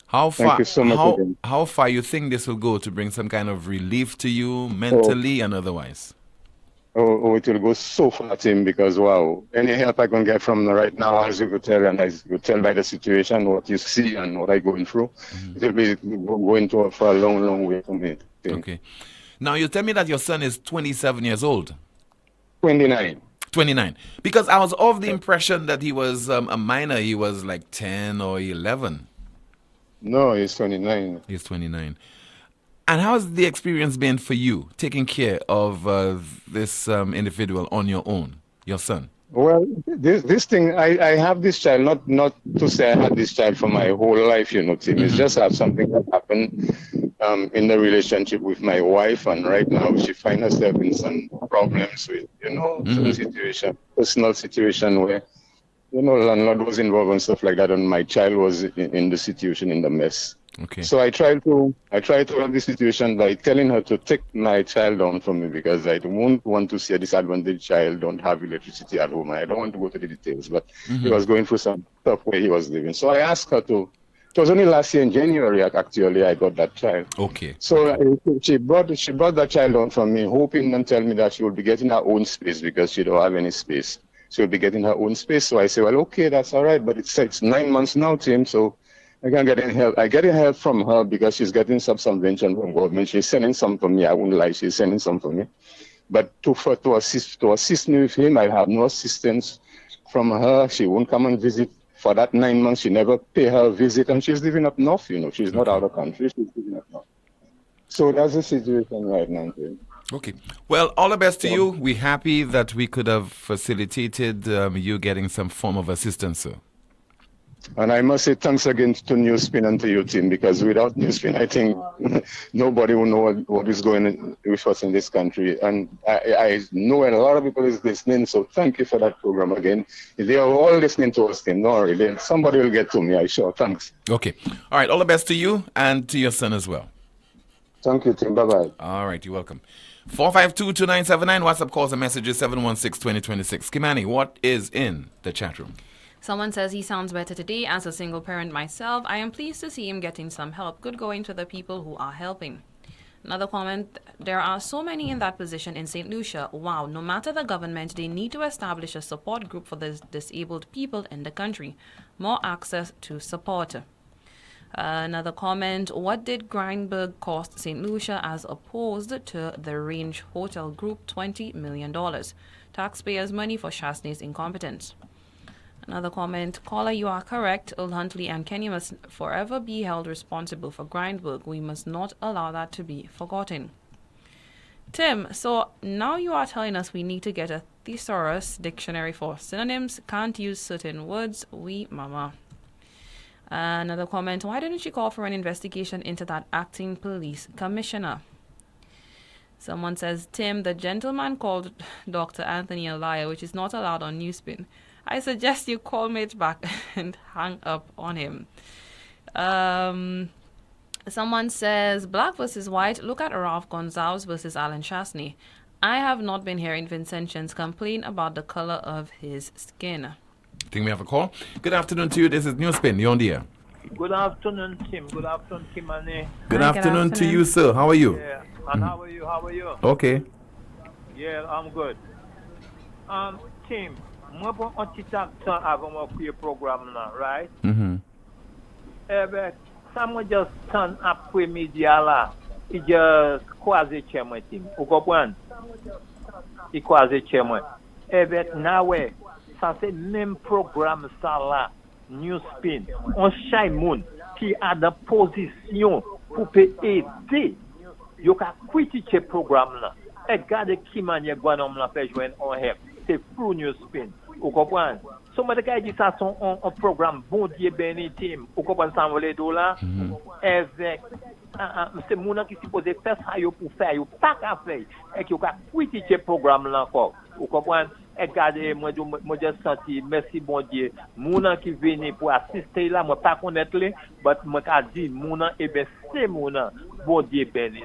How far, Thank you so much. How far you think this will go to bring some kind of relief to you mentally and otherwise? it will go so far, Tim, because wow, any help I can get from right now, as you could tell, and as you could tell by the situation, what you see and what I'm going through, it will be going to for a long, long way for me. Tim. Okay. Now, you tell me that your son is 27 years old. 29. 29. Because I was of the impression that he was a minor. He was like 10 or 11. No, he's 29. He's 29. And how has the experience been for you, taking care of this individual on your own, your son? Well, this thing, I have this child, not to say I had this child for my whole life, Tim. It's just something that happened in the relationship with my wife, and right now she finds herself in some problems with, some situation, personal situation where, landlord was involved and stuff like that, and my child was in the situation, in the mess. Okay. So I try to help the situation by telling her to take my child down from me, because I don't want to see a disadvantaged child don't have electricity at home. I don't want to go to the details, but he was going through some stuff where he was living. So I asked her to. It was only last year in January actually I got that child. Okay. So she brought that child down from me, hoping and telling me that she would be getting her own space because she don't have any space. She will be getting her own space. So I say, well, okay, that's all right, but it's 9 months now, Tim. So I can't get any help. I get help from her because she's getting some subvention from government. She's sending some for me. I wouldn't lie, she's sending some for me. But to assist me with him, I have no assistance from her. She won't come and visit. For that 9 months, she never pay her visit, and she's living up north, She's not out of country, she's living up north. So that's the situation right now, Tim. Okay. Well, all the best to you. We're happy that we could have facilitated you getting some form of assistance, sir. And I must say thanks again to NewsSpin and to you, Tim, because without NewsSpin, I think nobody will know what is going on with us in this country. And I know a lot of people is listening, so thank you for that program again. They are all listening to us, Tim. No worry, somebody will get to me, I sure. Thanks. Okay. All right. All the best to you and to your son as well. Thank you, Tim. Bye-bye. All right. You're welcome. 452-2979. WhatsApp calls and messages 716-2026. Kimani, what is in the chat room? Someone says he sounds better today. As a single parent myself, I am pleased to see him getting some help. Good going to the people who are helping. Another comment, there are so many in that position in St. Lucia. Wow, no matter the government, they need to establish a support group for the disabled people in the country. More access to support. Another comment, what did Grindberg cost St. Lucia as opposed to the Range Hotel Group? $20 million. Taxpayers' money for Chasney's incompetence. Another comment, caller, you are correct. Earl Huntley and Kenya must forever be held responsible for Grindberg. We must not allow that to be forgotten. Tim, so now you are telling us we need to get a thesaurus dictionary for synonyms. Can't use certain words. We, mama. Another comment, why didn't you call for an investigation into that acting police commissioner? Someone says, Tim, the gentleman called Dr. Anthony a liar, which is not allowed on NewsSpin. I suggest you call Mitch back and hang up on him. Someone says, black versus white, look at Ralph Gonzalez versus Alan Chasney. I have not been hearing Vincentians complain about the color of his skin. I think we have a call. Good afternoon to you. This is NewsSpin. You're on the air. Good afternoon, Tim. Good afternoon, Kimani. Good afternoon to you, sir. How are you? Yeah. And how are you? How are you? Okay. Yeah, I'm good. Tim, moi bon un petit temps avant mon programme là, right? Ça moi just turn après midi là, il just croiser chez moi, Tim. Vous comprenez? Il croiser chez moi. Now ça c'est même programme ça là, NewsSpin. On chaque monde qui a de position pour aider, yo ka quitter programme là. Et garder qui manière gouvernement la fait joindre on help. C'est through NewsSpin. Vous comprenez? So, moi, je dis ça, c'est un programme bon Dieu béni, Tim. Vous comprenez ça, vous les $? Avec, c'est mon qui supposé faire ça pour faire, pas qu'à faire. Et qui a quitté ce programme-là encore. Vous comprenez? Et regardez, moi, je senti, merci bon Dieu, mon qui vient pour assister là, moi, pas connaître les, mais moi, je dis, mon bien, c'est mon bon Dieu béni.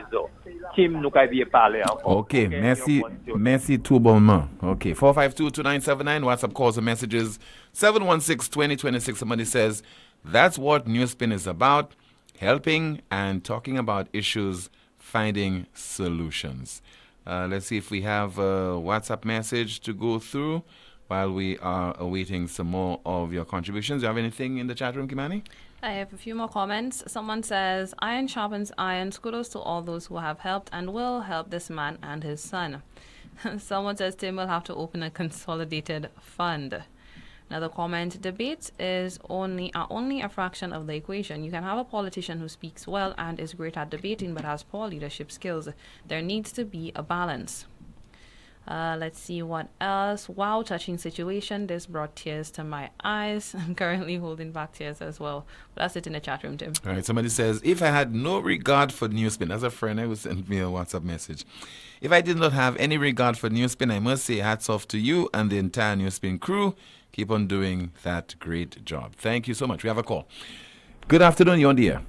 Tim, nous avons parlé encore. Okay, merci tout bonnement. Okay, 452-2979, WhatsApp calls and messages, 716-2026. Somebody says, that's what NewsSpin is about, helping and talking about issues, finding solutions. Let's see if we have a WhatsApp message to go through while we are awaiting some more of your contributions. Do you have anything in the chat room, Kimani? I have a few more comments. Someone says, iron sharpens iron. Kudos to all those who have helped and will help this man and his son. Someone says Tim will have to open a consolidated fund. Another comment, debates are only a fraction of the equation. You can have a politician who speaks well and is great at debating but has poor leadership skills. There needs to be a balance. Let's see what else. Wow, touching situation. This brought tears to my eyes. I'm currently holding back tears as well. But that's it in the chat room, Tim. All right, somebody says, if I had no regard for NewsSpin, that's a friend who sent me a WhatsApp message. If I did not have any regard for NewsSpin, I must say hats off to you and the entire NewsSpin crew. Keep on doing that great job. Thank you so much. We have a call. Good afternoon, you're on the air.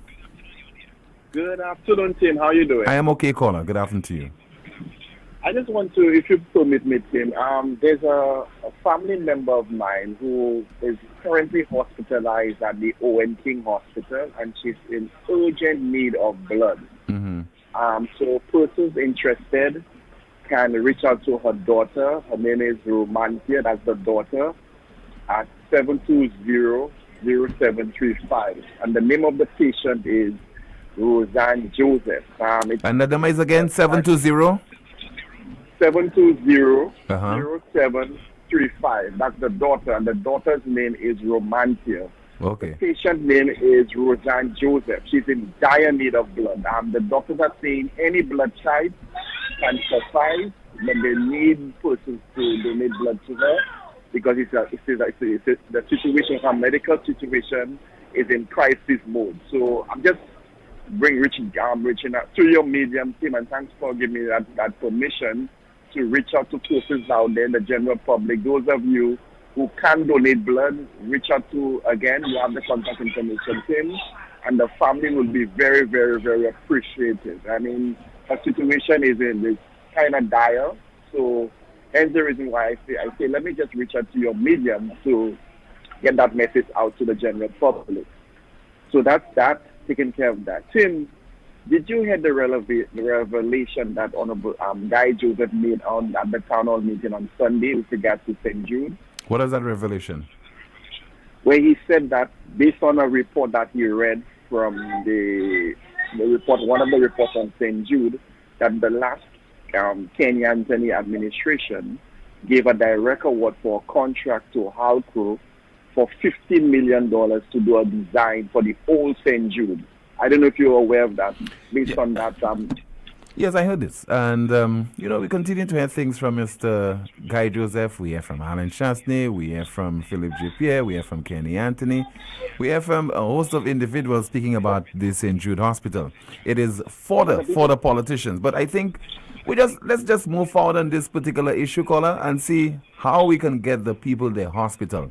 Good afternoon, Tim. How are you doing? I am okay, caller. Good afternoon to you. I just want to, if you permit me, Tim, there's a family member of mine who is currently hospitalized at the Owen King Hospital, and she's in urgent need of blood. So persons interested can reach out to her daughter. Her name is Romantia, that's the daughter, at 720-0735. And the name of the patient is Roseanne Joseph. And the number is again 720? 720-0735. That's the daughter, and the daughter's name is Romantia. Okay. The patient name is Roseanne Joseph. She's in dire need of blood. The doctors are saying any blood type can suffice, but they need persons to donate blood to her because the situation, her medical situation, is in crisis mode. So I'm just reaching out to your medium team, and thanks for giving me that permission to reach out to persons out there in the general public. Those of you who can donate blood, reach out to, again, you have the contact information, Tim, and the family will be very, very, very appreciative. I mean, her situation is kind of dire, so hence the reason why I say, let me just reach out to your medium to get that message out to the general public. So that's that, taking care of that. Tim, did you hear the revelation that Honorable Guy Joseph made at the town hall meeting on Sunday with regards to St. Jude? What is that revelation? Where he said that based on a report that he read from the report, one of the reports on St. Jude, that the last Kenya Anthony administration gave a direct award for a contract to Halco for $15 million to do a design for the old St. Jude. I don't know if you're aware of that, based on that. Yes, I heard this. And, we continue to hear things from Mr. Guy Joseph. We hear from Alan Chastney. We hear from Philip J. Pierre. We hear from Kenny Anthony. We hear from a host of individuals speaking about the St. Jude Hospital. It is for the politicians. But I think let's just move forward on this particular issue, caller, and see how we can get the people their hospital.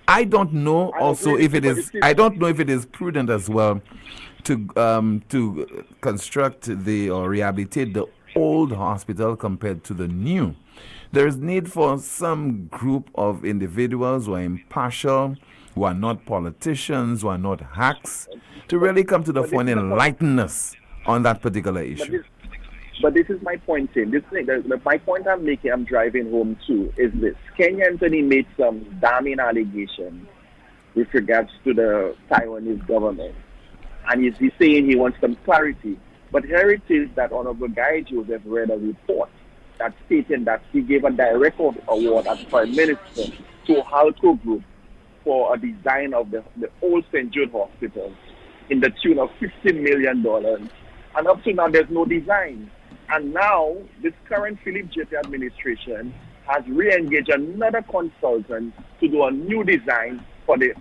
I don't know if it is prudent as well to construct or rehabilitate the old hospital compared to the new. There is need for some group of individuals who are impartial, who are not politicians, who are not hacks, to really come to the fore and enlighten us on that particular issue. But this is my point, Tim. My point I'm driving home to is this. Kenya Anthony made some damning allegations with regards to the Taiwanese government. And he's saying he wants some clarity. But here it is that Honorable Guy Joseph read a report that stated that he gave a direct award as Prime Minister to Halco Group for a design of the old St. Jude Hospital in the tune of $15 million. And up to now, there's no design. And now, this current Philip J.P. administration has re-engaged another consultant to do a new design for the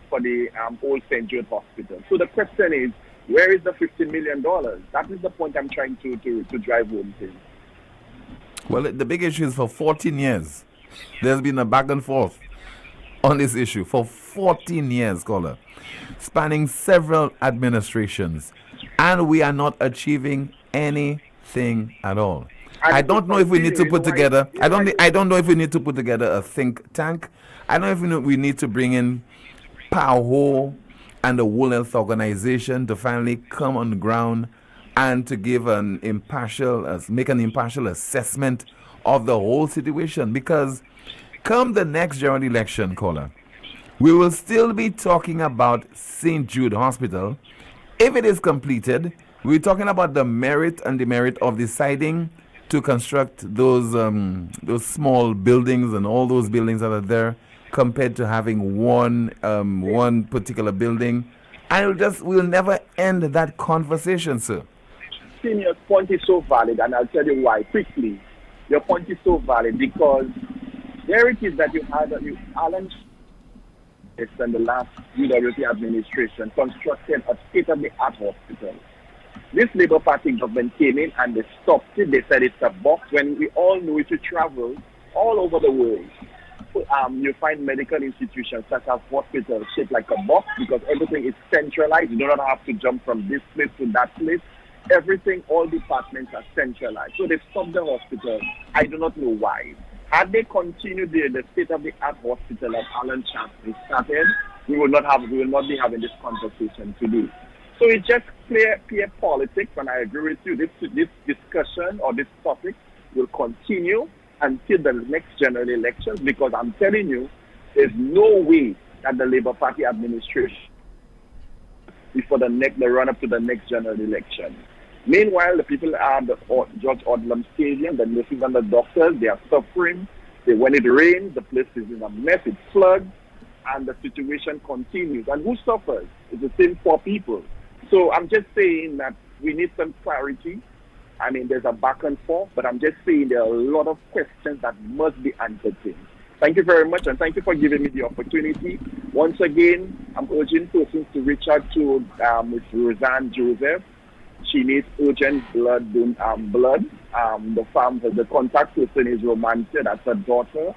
old St. Jude Hospital. So the question is, where is the $15 million? That is the point I'm trying to drive home to. Well, the big issue is for 14 years. There's been a back and forth on this issue for 14 years, caller, spanning several administrations, and we are not achieving anything at all. I don't know if we need to put together. I don't know if we need to put together a think tank. I don't know if we need to bring in PAHO and the World Health Organization to finally come on the ground and to give an impartial, make an impartial assessment of the whole situation. Because come the next general election, caller, we will still be talking about St. Jude Hospital. If it is completed, we're talking about the merit and demerit of deciding to construct those small buildings and all those buildings that are there, compared to having one particular building. And we'll never end that conversation, sir. Tim, your point is so valid, and I'll tell you why quickly. Your point is so valid because there it is that you had Alan and the last UWP administration constructed a state-of-the-art hospital. This Labour Party government came in and they stopped it. They said it's a box. When we all know if you travel all over the world, you find medical institutions such as hospitals shaped like a box because everything is centralized. You do not have to jump from this place to that place. Everything, all departments are centralized. So they stopped the hospital. I do not know why. Had they continued the state-of-the-art hospital that Alan Chaplin started, we will not be having this conversation today. So it's just clear politics, and I agree with you. This discussion or this topic will continue until the next general elections, because I'm telling you, there's no way that the Labour Party administration before the run-up to the next general election. Meanwhile, the people at the George Odlum Stadium, the nurses and the doctors, they are suffering. When it rains, the place is in a mess, it floods, and the situation continues. And who suffers? It's the same poor people. So I'm just saying that we need some clarity. I mean, there's a back and forth, but I'm just saying there are a lot of questions that must be answered. Thank you very much, and thank you for giving me the opportunity. Once again, I'm urging persons to reach out to Ms. Roseanne Joseph. She needs urgent blood. The contact person is Romancia, that's her daughter,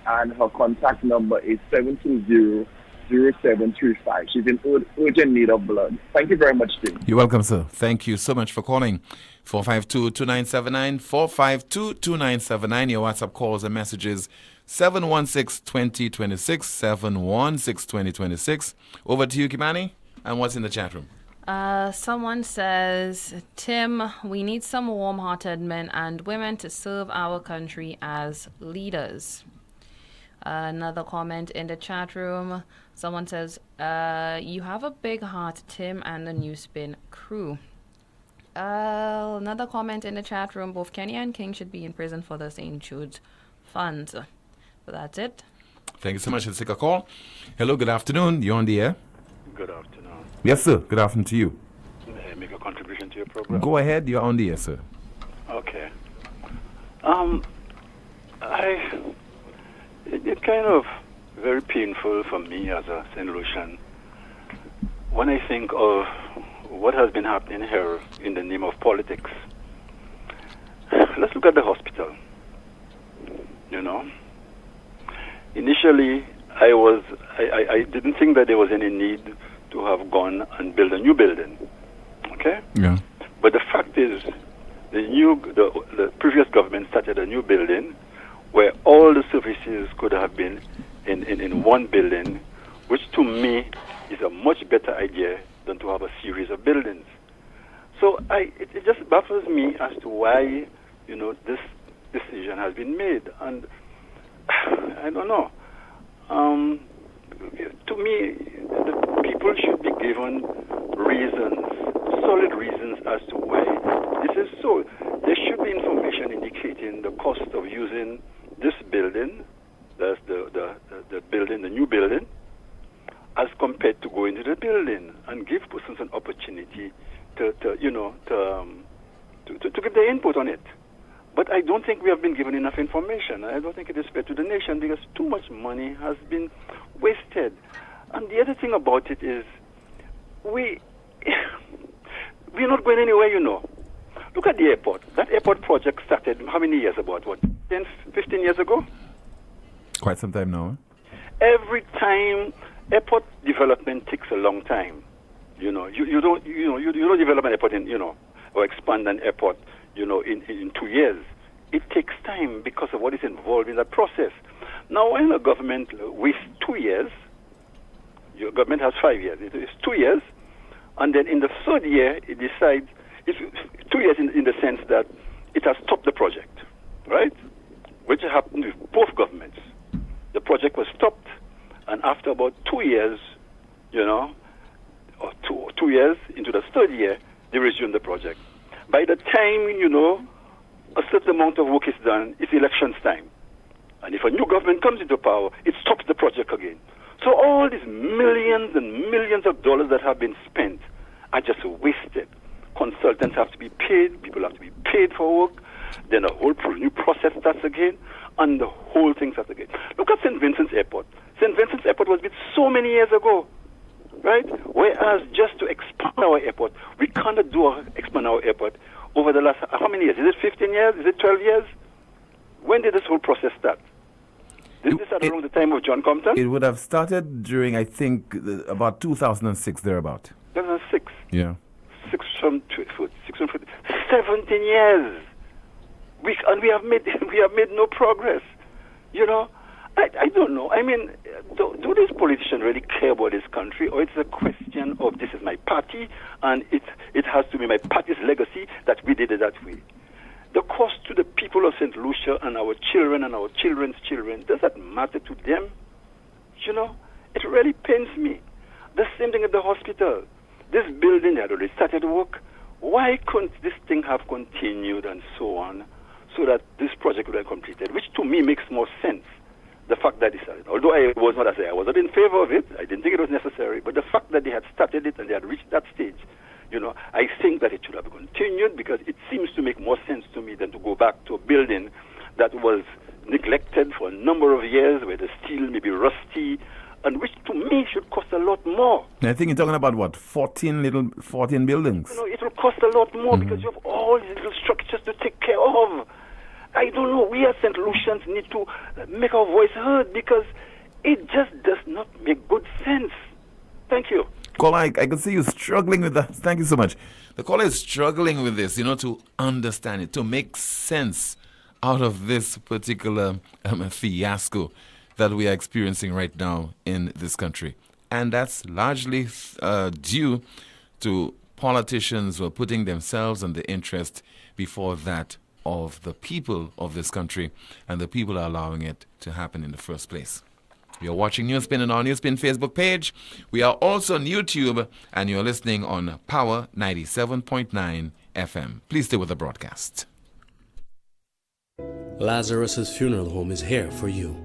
and her contact number is 720-0735. She's in urgent need of blood. Thank you very much, Tim. You're welcome, sir. Thank you so much for calling. 452-2979, 452-2979. Your WhatsApp calls and messages 716-2026, 716-2026. Over to you, Kimani. And what's in the chat room? Someone says, Tim, we need some warm-hearted men and women to serve our country as leaders. Another comment in the chat room. Someone says, you have a big heart, Tim and the NewsSpin crew. Another comment in the chat room. Both Kenny and King should be in prison for the St. Jude funds. So that's it. Thank you so much. Let's take a call. Hello, good afternoon. You're on the air. Good afternoon. Yes, sir. Good afternoon to you. May I make a contribution to your program? Go ahead. You're on the air, sir. Okay. It's kind of very painful for me as a St. Lucian when I think of what has been happening here in the name of politics. Let's look at the hospital. You know, initially I didn't think that there was any need to have gone and build a new building. Okay? Yeah. But the fact is, the previous government started a new building where all the services could have been in one building, which to me is a much better idea than to have a series of buildings. So it just baffles me as to why, this decision has been made. And I don't know. To me, the people should be given reasons, solid reasons as to why this is so. There should be information indicating the cost of using this building, that's the building, the new building, as compared to going to the building and give persons an opportunity to give their input on it. But I don't think we have been given enough information. I don't think it is fair to the nation because too much money has been wasted. And the other thing about it is we're not going anywhere, Look at the airport. That airport project started how many years? About 10, 15 years ago? Quite some time now. Every time airport development takes a long time. You don't develop an airport or expand an airport in 2 years. It takes time because of what is involved in that process. Now, when a government wastes 2 years, your government has 5 years. It is 2 years, and then in the third year, it decides it's 2 years in the sense that it has stopped the project, right? Which happened with both governments. The project was stopped, and after about 2 years, or two years into the third year, they resumed the project. By the time, a certain amount of work is done, it's elections time. And if a new government comes into power, it stops the project again. So all these millions and millions of dollars that have been spent are just wasted. Consultants have to be paid, people have to be paid for work, then a whole new process starts again, and the whole thing starts again. Look at St. Vincent's Airport. St. Vincent's Airport was built so many years ago, right? Whereas just to expand our airport, we cannot expand our airport over the last, how many years? Is it 15 years? Is it 12 years? When did this whole process start? Did this start around the time of John Compton? It would have started during, I think, about 2006, thereabout. 2006? Yeah. 17 years. We have made no progress. I don't know. I mean, do these politicians really care about this country, or it's a question of this is my party and it has to be my party's legacy that we did it that way? The cost to the people of St. Lucia and our children and our children's children, does that matter to them? It really pains me. The same thing at the hospital. This building had already started work. Why couldn't this thing have continued and so on, so that this project would have completed, which to me makes more sense. The fact that although I was not in favor of it, I didn't think it was necessary, but the fact that they had started it and they had reached that stage, I think that it should have continued, because it seems to make more sense to me than to go back to a building that was neglected for a number of years, where the steel may be rusty, and which to me should cost a lot more. I think you're talking about what, 14 buildings? It will cost a lot more because you have all these little structures to take care of. I don't know. We as St. Lucians need to make our voice heard, because it just does not make good sense. Thank you. Caller, I can see you struggling with that. Thank you so much. The caller is struggling with this, to understand it, to make sense out of this particular fiasco that we are experiencing right now in this country. And that's largely due to politicians who are putting themselves and the interest before that of the people of this country, and the people are allowing it to happen in the first place. You're watching NewsSpin on our NewsSpin Facebook page. We are also on YouTube, and you're listening on Power 97.9 FM. Please stay with the broadcast. Lazarus's Funeral Home is here for you.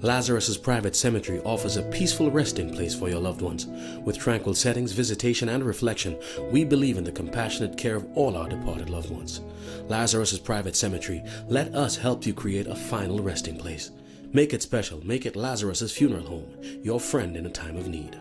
Lazarus's Private Cemetery offers a peaceful resting place for your loved ones. With tranquil settings, visitation, and reflection, we believe in the compassionate care of all our departed loved ones. Lazarus's Private Cemetery, let us help you create a final resting place. Make it special. Make it Lazarus's Funeral Home, your friend in a time of need.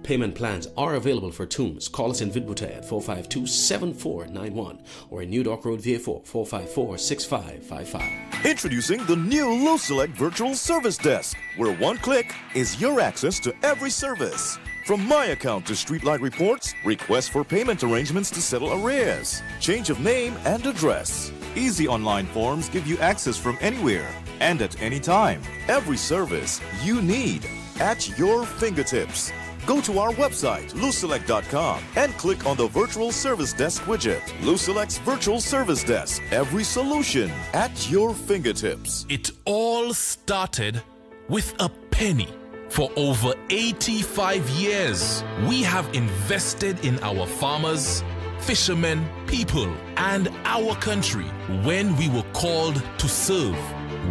Payment plans are available for tombs. Call us in Vidbute at 452-7491 or in New Dock Road, VA4, 454-6555. Introducing the new LuSelect Virtual Service Desk, where one click is your access to every service. From My Account to streetlight reports, requests for payment arrangements to settle arrears, change of name and address. Easy online forms give you access from anywhere and at any time. Every service you need at your fingertips. Go to our website, luselect.com, and click on the Virtual Service Desk widget. LuSelect's Virtual Service Desk. Every solution at your fingertips. It all started with a penny. For over 85 years, we have invested in our farmers, fishermen, people, and our country. When we were called to serve,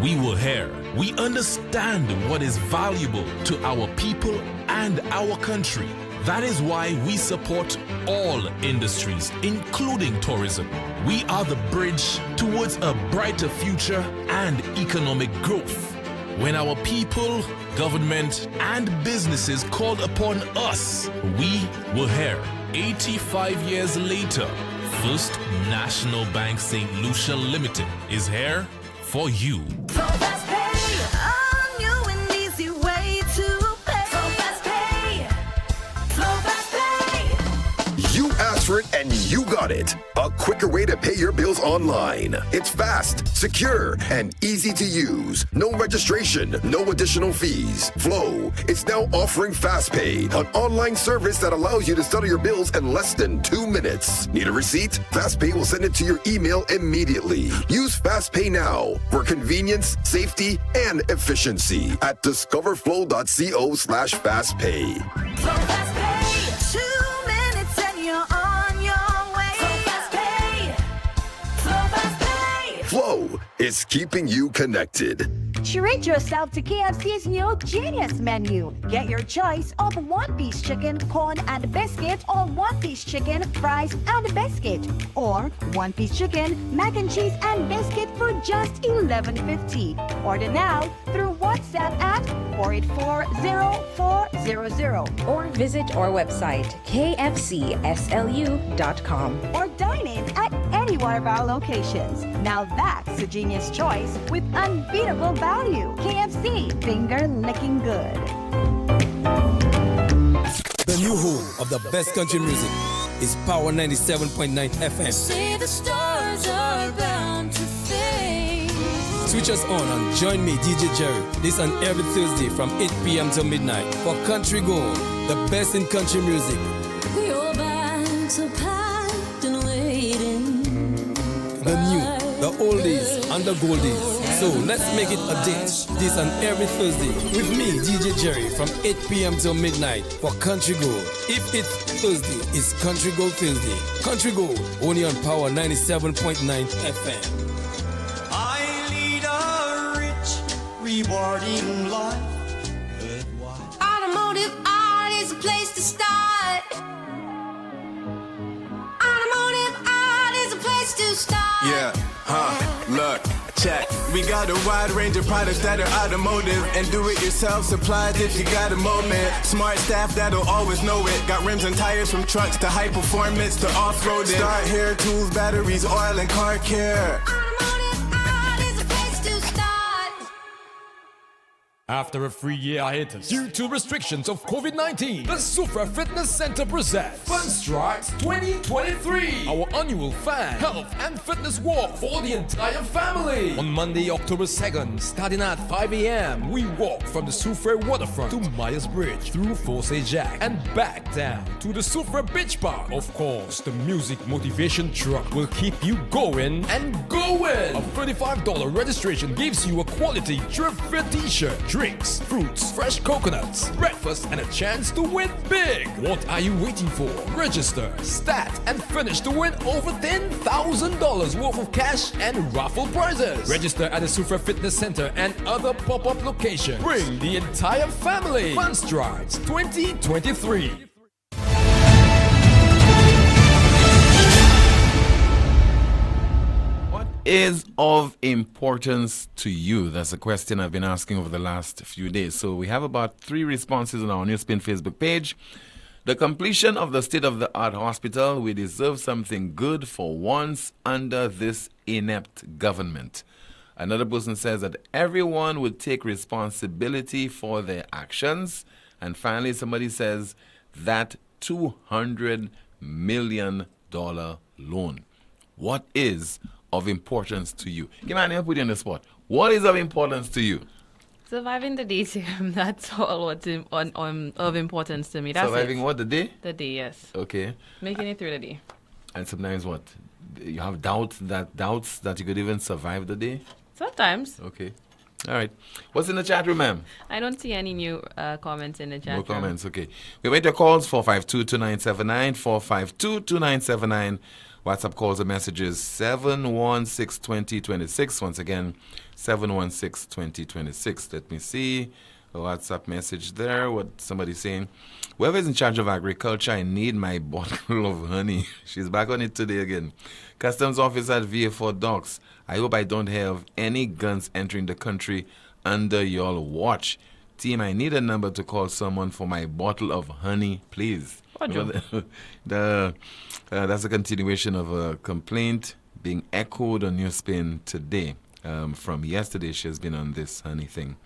we were here. We understand what is valuable to our people and our country. That is why we support all industries, including tourism. We are the bridge towards a brighter future and economic growth. When our people, government, and businesses called upon us, we were here. 85 years later, First National Bank St. Lucia Limited is here for you. You asked different, and you got it. A quicker way to pay your bills online. It's fast, secure, and easy to use. No registration, no additional fees. Flow is now offering FastPay, an online service that allows you to settle your bills in less than 2 minutes. Need a receipt? FastPay will send it to your email immediately. Use FastPay now for convenience, safety, and efficiency at discoverflow.co/fastpay. Flow Fast Pay. 2 minutes and you're on your way. Flow Fast Pay. Flow Fast Pay. Flow is keeping you connected. Treat yourself to KFC's new Genius menu. Get your choice of one-piece chicken, corn, and biscuit, or one-piece chicken, fries, and biscuit, or one-piece chicken, mac and cheese, and biscuit for just $11.50. Order now through WhatsApp at 484-0400 or visit our website kfcslu.com or dine in at any one of our locations. Now that's a genius choice with unbeatable value. KFC, finger licking good. The new home of the best country music is Power 97.9 FM. Say the stars are bound to fade. Switch us on Join Me, DJ Jerry, this and every Thursday from 8 p.m. till midnight for Country Gold, the best in country music. Your bags are packed and waiting. The new, the oldies, and the goldies. So let's make it a date. This and every Thursday with me, DJ Jerry, from 8 p.m. till midnight for Country Gold. If it's Thursday, it's Country Gold Thursday. Country Gold, only on Power 97.9 FM. I lead a rich, rewarding life. Automotive art is a place to start. Automotive art is a place to start. Yeah, look, check. We got a wide range of products that are automotive and do-it-yourself supplies if you got a moment. Smart staff that'll always know it. Got rims and tires from trucks to high performance to off-roading. Start hair tools, batteries, oil, and car care. After a free year hiatus due to restrictions of COVID-19, the Sufra Fitness Center presents Fun Strikes 2023, our annual fan, health, and fitness walk for the entire family. On Monday, October 2nd, starting at 5 a.m., we walk from the Sufra waterfront to Myers Bridge through Force Jack and back down to the Sufra Beach Park. Of course, the music motivation truck will keep you going and going. A $35 registration gives you a quality drip fit t-shirt, drinks, fruits, fresh coconuts, breakfast, and a chance to win big. What are you waiting for? Register, start, and finish to win over $10,000 worth of cash and raffle prizes. Register at the Sufra Fitness Center and other pop-up locations. Bring the entire family. Fun Strides 2023. Is of importance to you? That's a question I've been asking over the last few days. So we have about 3 responses on our NewsSpin Facebook page. The completion of the state-of-the-art hospital. We deserve something good for once under this inept government. Another person says that everyone would take responsibility for their actions. And finally, somebody says that $200 million loan. What is of importance to you? Come on, I'll put you on the spot. What is of importance to you? Surviving the day, Tim. That's all what's of importance to me. That's Surviving it. what, the day? The day, yes. Okay. Making it through the day. And sometimes what? You have doubts that you could even survive the day? Sometimes. Okay. All right. What's in the chat room, ma'am? I don't see any new comments in the chat No room. comments, okay. We wait your calls, 452-2979, 452-2979. WhatsApp calls and messages 716-2026. Once again, 716-2026. Let me see a WhatsApp message there. What somebody's saying. Whoever is in charge of agriculture, I need my bottle of honey. She's back on it today again. Customs officer at VA4 Docks. I hope I don't have any guns entering the country under your watch. Team, I need a number to call someone for my bottle of honey, please. That's a continuation of a complaint being echoed on NewsSpin today. From yesterday, she has been on this honey thing.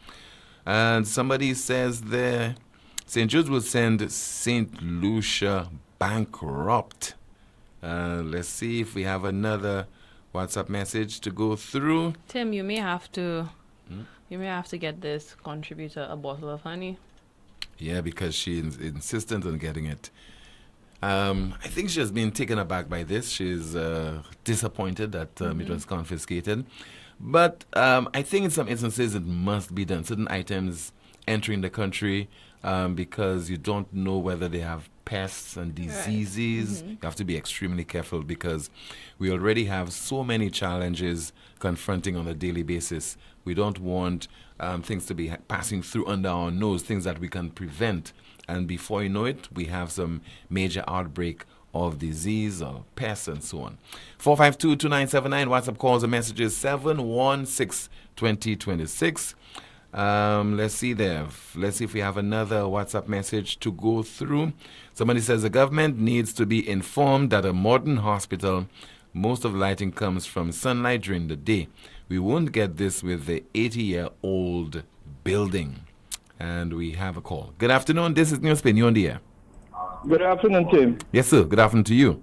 And somebody says there, St. Jude's will send St. Lucia bankrupt. Let's see if we have another WhatsApp message to go through. Tim, you may have to get this contributor a bottle of honey. Yeah, because she's insistent on getting it. I think she has been taken aback by this. She's disappointed that it was confiscated. But I think in some instances it must be done. Certain items entering the country because you don't know whether they have pests and diseases. You have to be extremely careful because we already have so many challenges confronting on a daily basis. We don't want things to be passing through under our nose, things that we can prevent. And before you know it, we have some major outbreak of disease or pests and so on. 452-2979, WhatsApp calls and messages 716-2026. Let's see there. Let's see if we have another WhatsApp message to go through. Somebody says the government needs to be informed that a modern hospital, most of the lighting comes from sunlight during the day. We won't get this with the 80-year-old building. And we have a call. Good afternoon. This is NewsSpin. You're on the air. Good afternoon, Tim. Yes, sir. Good afternoon to you.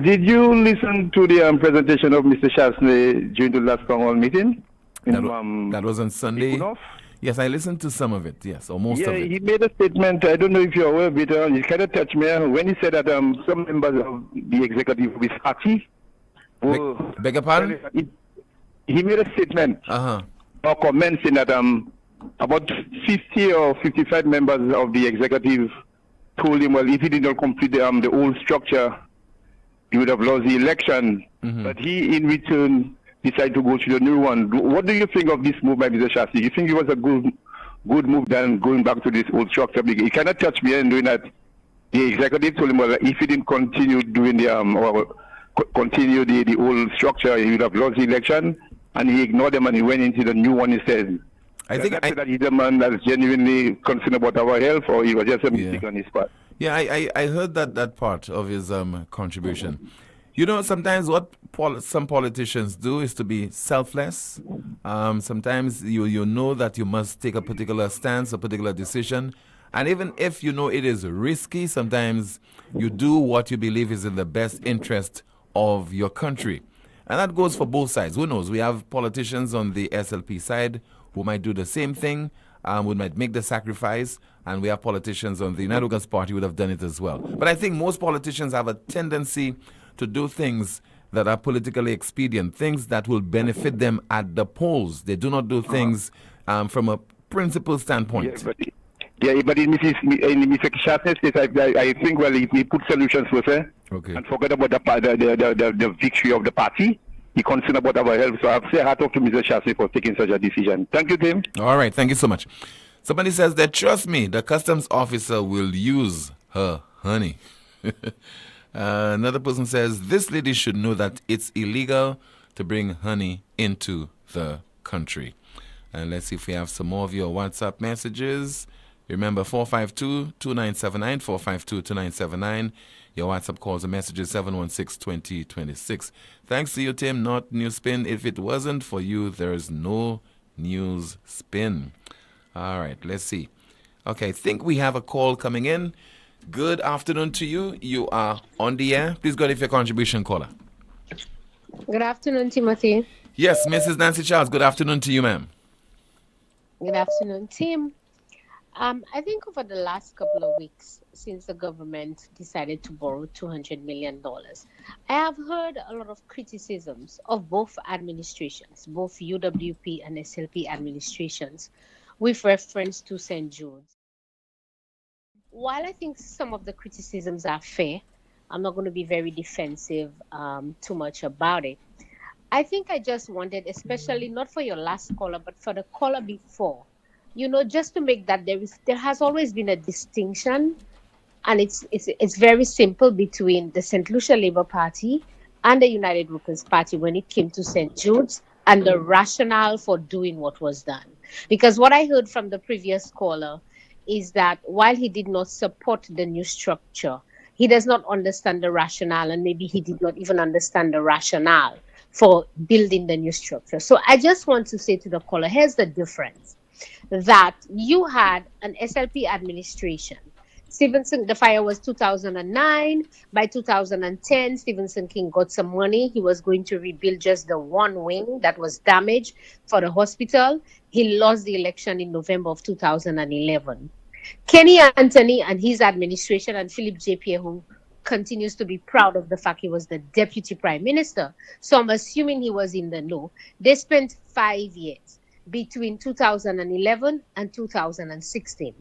Did you listen to the presentation of Mr. Shasney during the last town hall meeting? That was on Sunday. Yes, I listened to some of it. Yes, or most of it. He made a statement. I don't know if you're aware of it. It kind of touched me when he said that some members of the executive of his party. Beg your pardon? He made a statement or comment saying that about 50 or 55 members of the executive told him, well, if he did not complete the old structure, he would have lost the election. But he, in return, decided to go to the new one. What do you think of this move by Mr. Shasney? You think it was a good move than going back to this old structure? He cannot touch me and doing that. The executive told him, well, if he didn't continue doing the old structure, he would have lost the election. And he ignored them and he went into the new one instead. I think that he's a man that's genuinely concerned about our health, or he was just a mistake on his part. Yeah, I heard that part of his contribution. You know, sometimes what some politicians do is to be selfless. Sometimes you know that you must take a particular stance, a particular decision. And even if you know it is risky, sometimes you do what you believe is in the best interest of your country. And that goes for both sides. Who knows? We have politicians on the SLP side who might do the same thing, who might make the sacrifice, and we have politicians on the United Workers' Party who would have done it as well. But I think most politicians have a tendency to do things that are politically expedient, things that will benefit them at the polls. They do not do things from a principle standpoint. But in Mr. Shasney's case, I think, well, if we put solutions with her and forget about the victory of the party, he's concerned about our health. So I'll say hat off to Mr. Shasney for taking such a decision. Thank you, Tim. All right. Thank you so much. Somebody says that, trust me, the customs officer will use her honey. Another person says, this lady should know that it's illegal to bring honey into the country. And let's see if we have some more of your WhatsApp messages. Remember, 452-2979, 452-2979. Your WhatsApp calls and messages, 716-2026. Thanks to you, Tim, not NewsSpin. If it wasn't for you, there's no NewsSpin. All right, let's see. Okay, I think we have a call coming in. Good afternoon to you. You are on the air. Please go ahead with your contribution, caller. Good afternoon, Timothy. Yes, Mrs. Nancy Charles. Good afternoon to you, ma'am. Good afternoon, Tim. I think over the last couple of weeks, since the government decided to borrow $200 million, I have heard a lot of criticisms of both administrations, both UWP and SLP administrations, with reference to St. Jude's. While I think some of the criticisms are fair, I'm not going to be very defensive too much about it. I think I just wanted, especially not for your last caller, but for the caller before, just to make that there has always been a distinction, and it's very simple, between the St. Lucia Labour Party and the United Workers' Party when it came to St. Jude's and the rationale for doing what was done. Because what I heard from the previous caller is that while he did not support the new structure, he does not understand the rationale, and maybe he did not even understand the rationale for building the new structure. So I just want to say to the caller, here's the difference. That you had an SLP administration Stevenson, the fire was 2009. By 2010, Stevenson King got some money. He was going to rebuild just the one wing that was damaged for the hospital. He lost the election in November of 2011. Kenny Anthony and his administration, and Philip J. Pierre, who continues to be proud of the fact he was the deputy prime minister, so I'm assuming he was in the know. They spent 5 years between 2011 and 2016.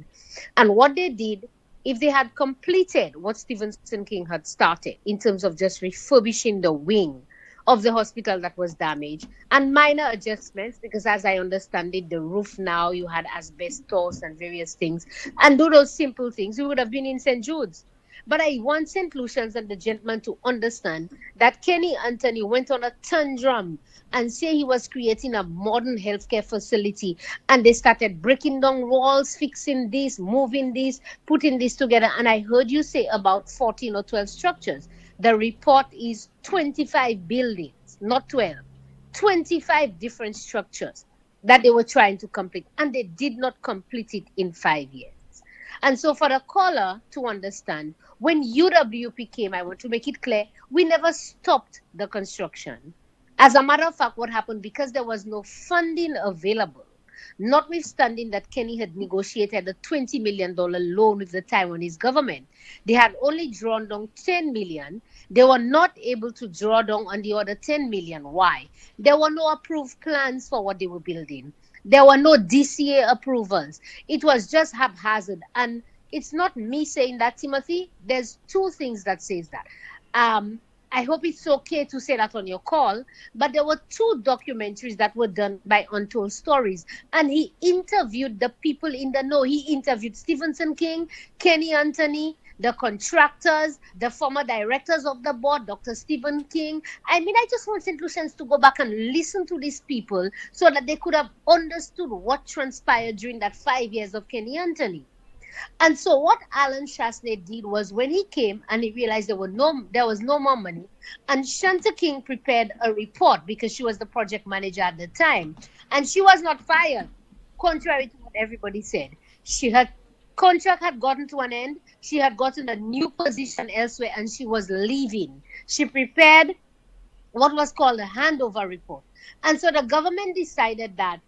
And what they did, if they had completed what Stevenson King had started in terms of just refurbishing the wing of the hospital that was damaged and minor adjustments, because as I understand it, the roof now, you had asbestos and various things, and do those simple things, we would have been in St. Jude's. But I want St. Lucians and the gentleman to understand that Kenny Anthony went on a tantrum and say he was creating a modern healthcare facility, and they started breaking down walls, fixing this, moving this, putting this together. And I heard you say about 14 or 12 structures. The report is 25 buildings, not 12, 25 different structures that they were trying to complete, and they did not complete it in 5 years. And so for the caller to understand, when UWP came, I want to make it clear, we never stopped the construction. As a matter of fact, what happened, because there was no funding available, notwithstanding that Kenny had negotiated a $20 million loan with the Taiwanese government, they had only drawn down 10 million. They were not able to draw down on the other 10 million. Why? There were no approved plans for what they were building. There were no DCA approvals. It was just haphazard. And it's not me saying that, Timothy. There's two things that says that. I hope it's okay to say that on your call, but there were two documentaries that were done by Untold Stories, and he interviewed the people in the know. He interviewed Stevenson King, Kenny Anthony, the contractors, the former directors of the board, Dr. Stephen King. I mean, I just want St. Lucians to go back and listen to these people so that they could have understood what transpired during that 5 years of Kenny Anthony. And so what Alan Chasney did was, when he came and he realized there was no more money, and Shanta King prepared a report because she was the project manager at the time, and she was not fired, contrary to what everybody said. Her contract had gotten to an end. She had gotten a new position elsewhere, and she was leaving. She prepared what was called a handover report. And so the government decided that,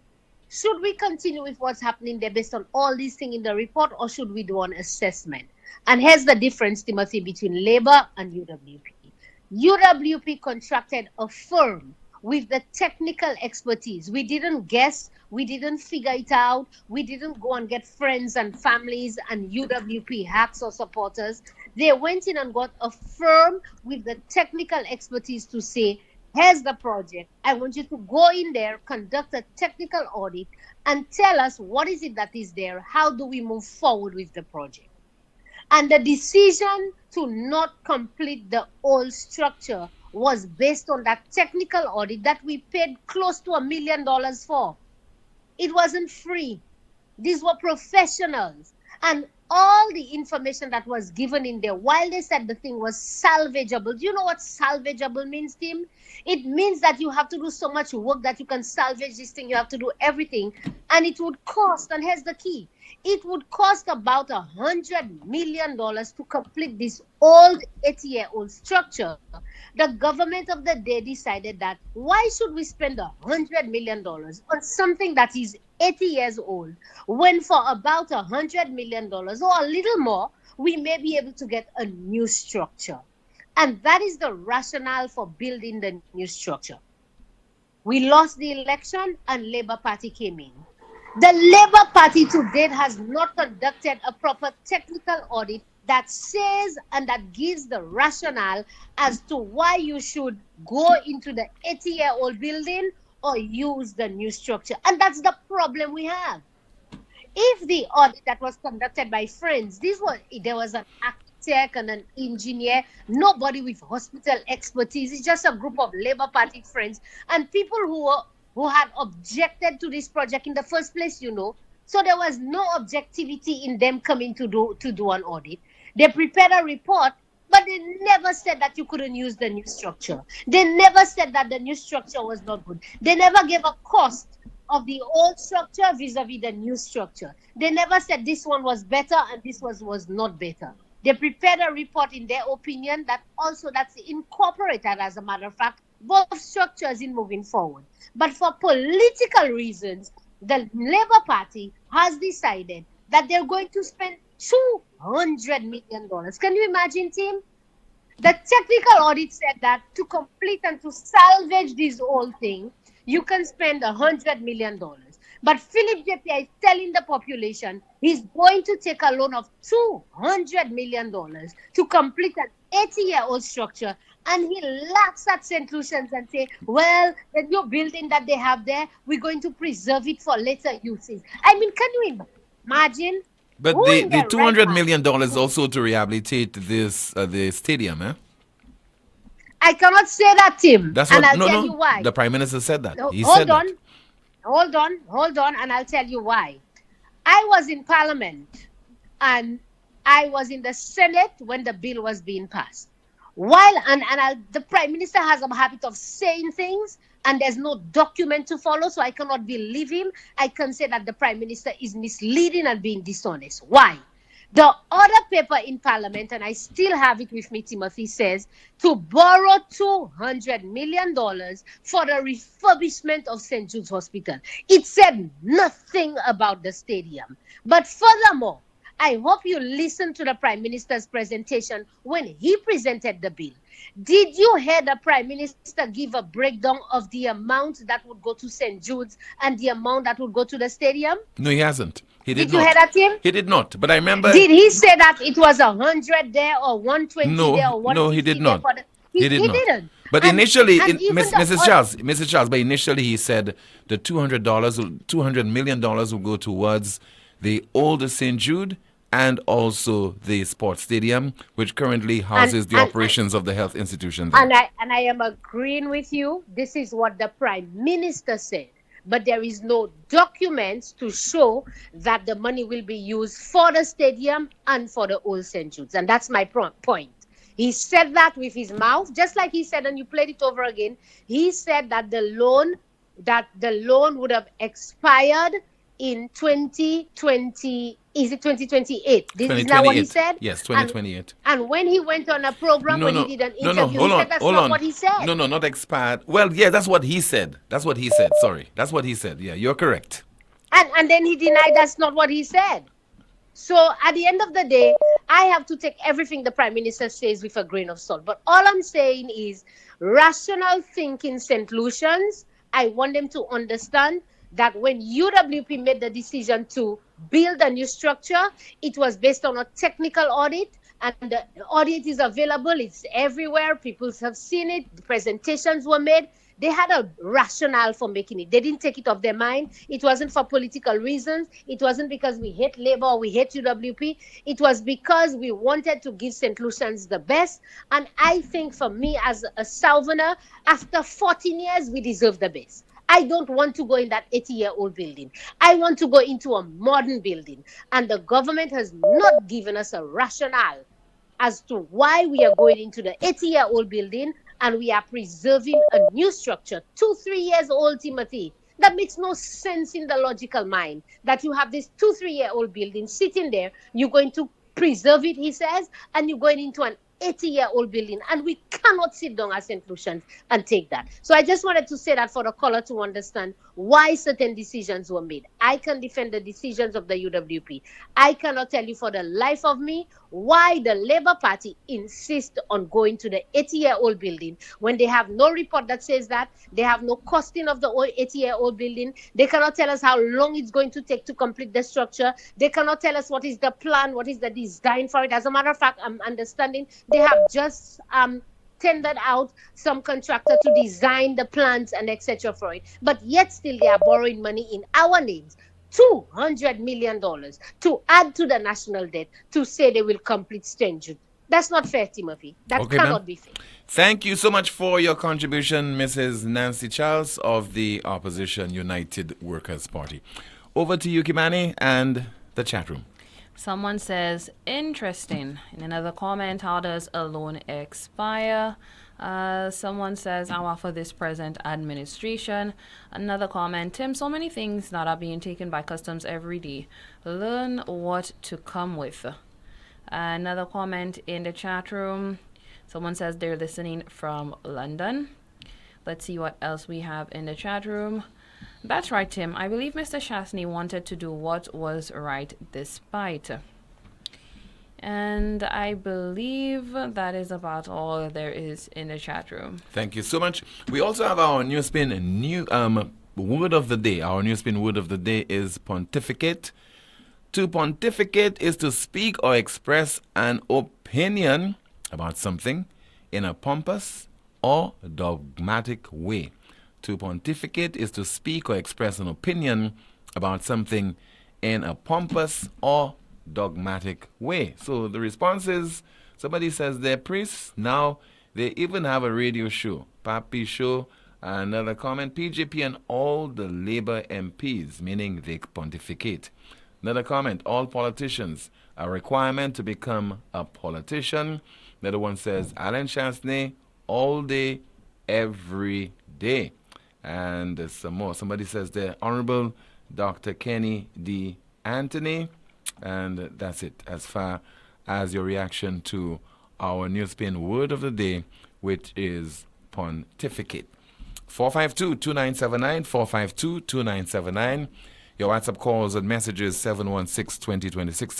should we continue with what's happening there based on all these things in the report, or should we do an assessment? And here's the difference, Timothy, between Labour and UWP. UWP contracted a firm with the technical expertise. We didn't guess. We didn't figure it out. We didn't go and get friends and families and UWP hacks or supporters. They went in and got a firm with the technical expertise to say, here's the project. I want you to go in there, conduct a technical audit, and tell us what is it that is there. How do we move forward with the project? And the decision to not complete the old structure was based on that technical audit that we paid close to $1 million for. It wasn't free. These were professionals. And all the information that was given in there, while they said the thing was salvageable, do you know what salvageable means, Tim? It means that you have to do so much work that you can salvage this thing. You have to do everything. And it would cost, and here's the key, it would cost about $100 million to complete this old 80-year-old structure. The government of the day decided that, why should we spend $100 million on something that is 80 years old, when for about $100 million or a little more, we may be able to get a new structure. And that is the rationale for building the new structure. We lost the election and Labour Party came in. The Labour Party to date has not conducted a proper technical audit that says and that gives the rationale as to why you should go into the 80-year-old building or use the new structure. And that's the problem we have. If the audit that was conducted by friends, there was an architect and an engineer, nobody with hospital expertise, it's just a group of Labour Party friends and people who had objected to this project in the first place, you know. So there was no objectivity in them coming to do an audit. They prepared a report, but they never said that you couldn't use the new structure. They never said that the new structure was not good. They never gave a cost of the old structure vis-a-vis the new structure. They never said this one was better and this was not better. They prepared a report in their opinion that's incorporated, as a matter of fact, both structures in moving forward. But for political reasons, the Labour Party has decided that they're going to spend $200 million. Can you imagine, team? The technical audit said that to complete and to salvage this whole thing, you can spend $100 million. But Philip Japia is telling the population he's going to take a loan of $200 million to complete an 80-year-old structure. And he laughs at St. Lucians and say, well, the new building that they have there, we're going to preserve it for later uses. I mean, can you imagine? But the $200 million also to rehabilitate this the stadium, eh? I cannot say that, Tim. That's and what, I'll tell you why. The Prime Minister said that. He hold said on, that. hold on, and I'll tell you why. I was in Parliament, and I was in the Senate when the bill was being passed. The Prime Minister has a habit of saying things, and there's no document to follow, so I cannot believe him. I can say that the Prime Minister is misleading and being dishonest. Why? The other paper in Parliament, and I still have it with me, Timothy, says to borrow $200 million for the refurbishment of St. Jude's Hospital. It said nothing about the stadium. But furthermore, I hope you listened to the Prime Minister's presentation when he presented the bill. Did you hear the Prime Minister give a breakdown of the amount that would go to St. Jude's and the amount that would go to the stadium? No, he hasn't. He did you not. hear that, Tim? He did not. But I remember. Did he say that it was 100 there or 120 there or 150 No, he did not. He did not. Didn't. But And- initially, and even Mrs. Charles, but initially he said the $200 million will go towards the older St. Jude and also the sports stadium, which currently houses the operations of the health institution there. And I am agreeing with you. This is what the Prime Minister said. But there is no documents to show that the money will be used for the stadium and for the old St. Jude's. And that's my point. He said that with his mouth, just like he said, and you played it over again. He said that the loan would have expired in 2020. Is it 2028? This is not what he said? Yes, 2028. And when he went on a program, he did an interview, he said that's not what he said. No, not expired. Well, yeah, that's what he said. Sorry. That's what he said. Yeah, you're correct. And then he denied that's not what he said. So at the end of the day, I have to take everything the Prime Minister says with a grain of salt. But all I'm saying is rational thinking St. Lucians, I want them to understand that when UWP made the decision to build a new structure, it was based on a technical audit, and the audit is available. It's everywhere. People have seen it. The presentations were made. They had a rationale for making it. They didn't take it off their mind. It wasn't for political reasons. It wasn't because we hate Labour or we hate UWP. It was because we wanted to give St. Lucians the best. And I think for me as a Southerner, after 14 years, we deserve the best. I don't want to go in that 80-year-old building. I want to go into a modern building. And the government has not given us a rationale as to why we are going into the 80-year-old building and we are preserving a new structure, 2-3 years old, Timothy. That makes no sense in the logical mind, that you have this 2-3-year-old building sitting there. You're going to preserve it, he says, and you're going into an 80-year-old building, and we cannot sit down as St. Lucians and take that. So I just wanted to say that for the caller to understand why certain decisions were made. I can defend the decisions of the UWP. I cannot tell you for the life of me why the Labour Party insists on going to the 80-year-old building when they have no report that says that. They have no costing of the 80-year-old building. They cannot tell us how long it's going to take to complete the structure. They cannot tell us what is the plan, what is the design for it. As a matter of fact, I'm understanding they have just tendered out some contractor to design the plans and etc. for it. But yet still they are borrowing money in our names. $200 million to add to the national debt to say they will complete St. Jude. That's not fair, Timothy. That cannot be fair. Thank you so much for your contribution, Mrs. Nancy Charles of the Opposition United Workers' Party. Over to you, Kimani, and the chat room. Someone says, interesting. In another comment, how does a loan expire? Someone says, I offer this present administration. Another comment, Tim, so many things that are being taken by customs every day. Learn what to come with. Another comment in the chat room. Someone says they're listening from London. Let's see what else we have in the chat room. That's right, Tim. I believe Mr. Shastney wanted to do what was right despite. And I believe that is about all there is in the chat room. Thank you so much. We also have our NewsSpin word of the day. Our NewsSpin word of the day is pontificate. To pontificate is to speak or express an opinion about something in a pompous or dogmatic way. To pontificate is to speak or express an opinion about something in a pompous or dogmatic way. So the response is, somebody says they're priests. Now they even have a radio show, Papi Show. Another comment, PJP and all the Labour MPs, meaning they pontificate. Another comment, all politicians, a requirement to become a politician. Another one says, Alan Chancellor, all day, every day. And some more. Somebody says the Honorable Dr. Kenny D. Anthony. And that's it as far as your reaction to our NewsSpin word of the day, which is pontificate. 452-2979, 452-2979. Your WhatsApp calls and messages 716-2026,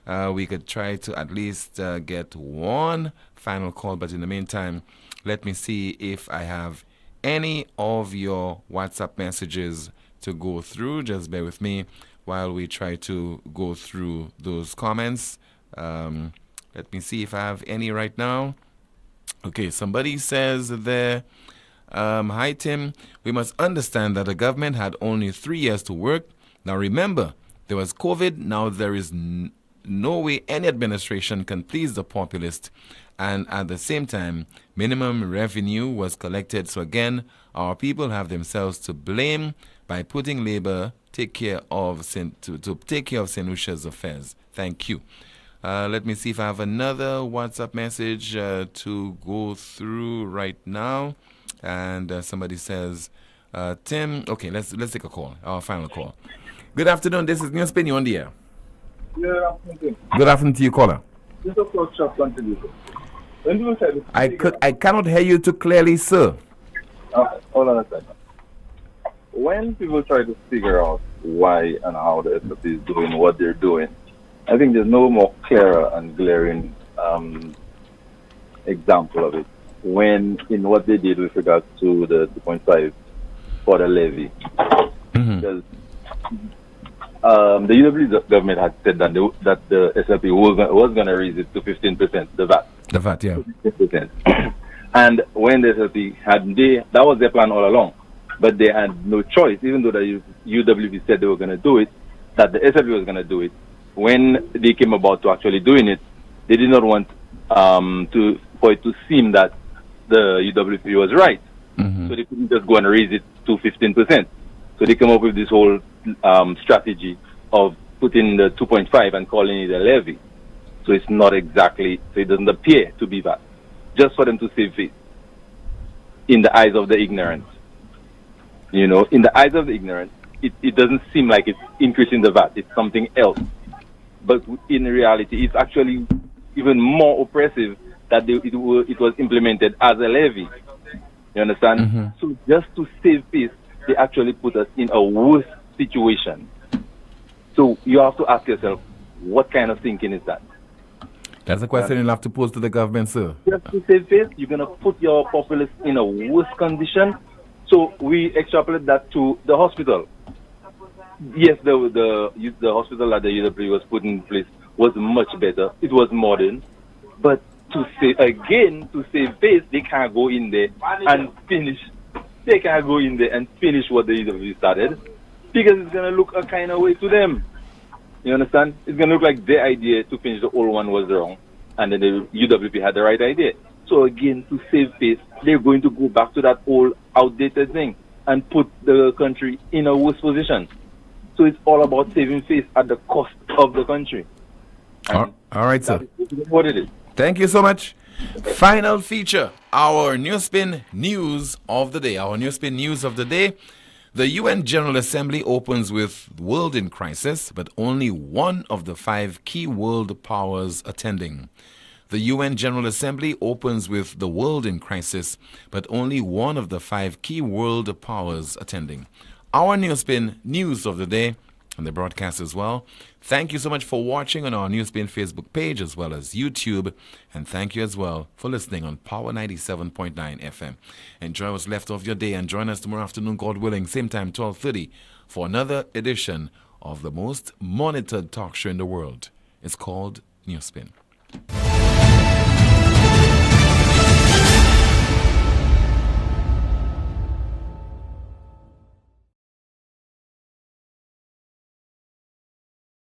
716-2026. We could try to at least get one final call, but in the meantime, let me see if I have any of your WhatsApp messages to go through. Just bear with me while we try to go through those comments. Let me see if I have any right now. Okay, somebody says there, hi Tim, we must understand that the government had only 3 years to work. Now remember, there was COVID. Now there is no way any administration can please the populist. And at the same time, minimum revenue was collected. So again, our people have themselves to blame by putting Labour to take care of St. Lucia's affairs. Thank you. Let me see if I have another WhatsApp message to go through right now. And somebody says, Tim, okay, let's take a call, our final call. Good afternoon. This is NewsSpin. You on the air? Good afternoon. Good afternoon to you, caller. This is a first shop contributor. When people say I cannot hear you too clearly, sir. Okay, hold on a second. When people try to figure out why and how the SFP is doing what they're doing, I think there's no more clearer and glaring example of it when in what they did with regards to the 2.5 for the levy. Because the UWP government had said that the SLP was going to raise it to 15%, the VAT. The VAT, yeah. 15%. And when the SLP that was their plan all along. But they had no choice, even though the UWP said they were going to do it, that the SLP was going to do it. When they came about to actually doing it, they did not want for it to seem that the UWP was right. So they couldn't just go and raise it to 15%. So they came up with this whole strategy of putting the 2.5 and calling it a levy. So it's not exactly, so it doesn't appear to be that. Just for them to save face in the eyes of the ignorant. You know, in the eyes of the ignorant, it doesn't seem like it's increasing the VAT. It's something else. But in reality, it's actually even more oppressive that it was implemented as a levy. You understand? So just to save face, they actually put us in a worse situation. So you have to ask yourself, what kind of thinking is that? That's a question you'll have to pose to the government, sir. Just to save face, you're going to put your populace in a worse condition. So we extrapolate that to the hospital. Yes, the hospital that the UWP was put in place was much better. It was modern. But to save face, they can't go in there and finish. They can't go in there and finish what the UWP started because it's going to look a kind of way to them. You understand? It's going to look like their idea to finish the old one was wrong, and then the UWP had the right idea. So again, to save face, they're going to go back to that old outdated thing and put the country in a worse position. So it's all about saving face at the cost of the country. All right, sir. That is what it is. Thank you so much. Final feature, our NewsSpin News of the Day. Our NewsSpin News of the Day. The UN General Assembly opens with World in Crisis, but only one of the 5 key world powers attending. The UN General Assembly opens with the world in crisis, but only one of the 5 key world powers attending. Our NewsSpin News of the Day, and the broadcast as well. Thank you so much for watching on our NewsSpin Facebook page as well as YouTube. And thank you as well for listening on Power 97.9 FM. Enjoy what's left of your day and join us tomorrow afternoon, God willing, same time, 12:30, for another edition of the most monitored talk show in the world. It's called NewsSpin.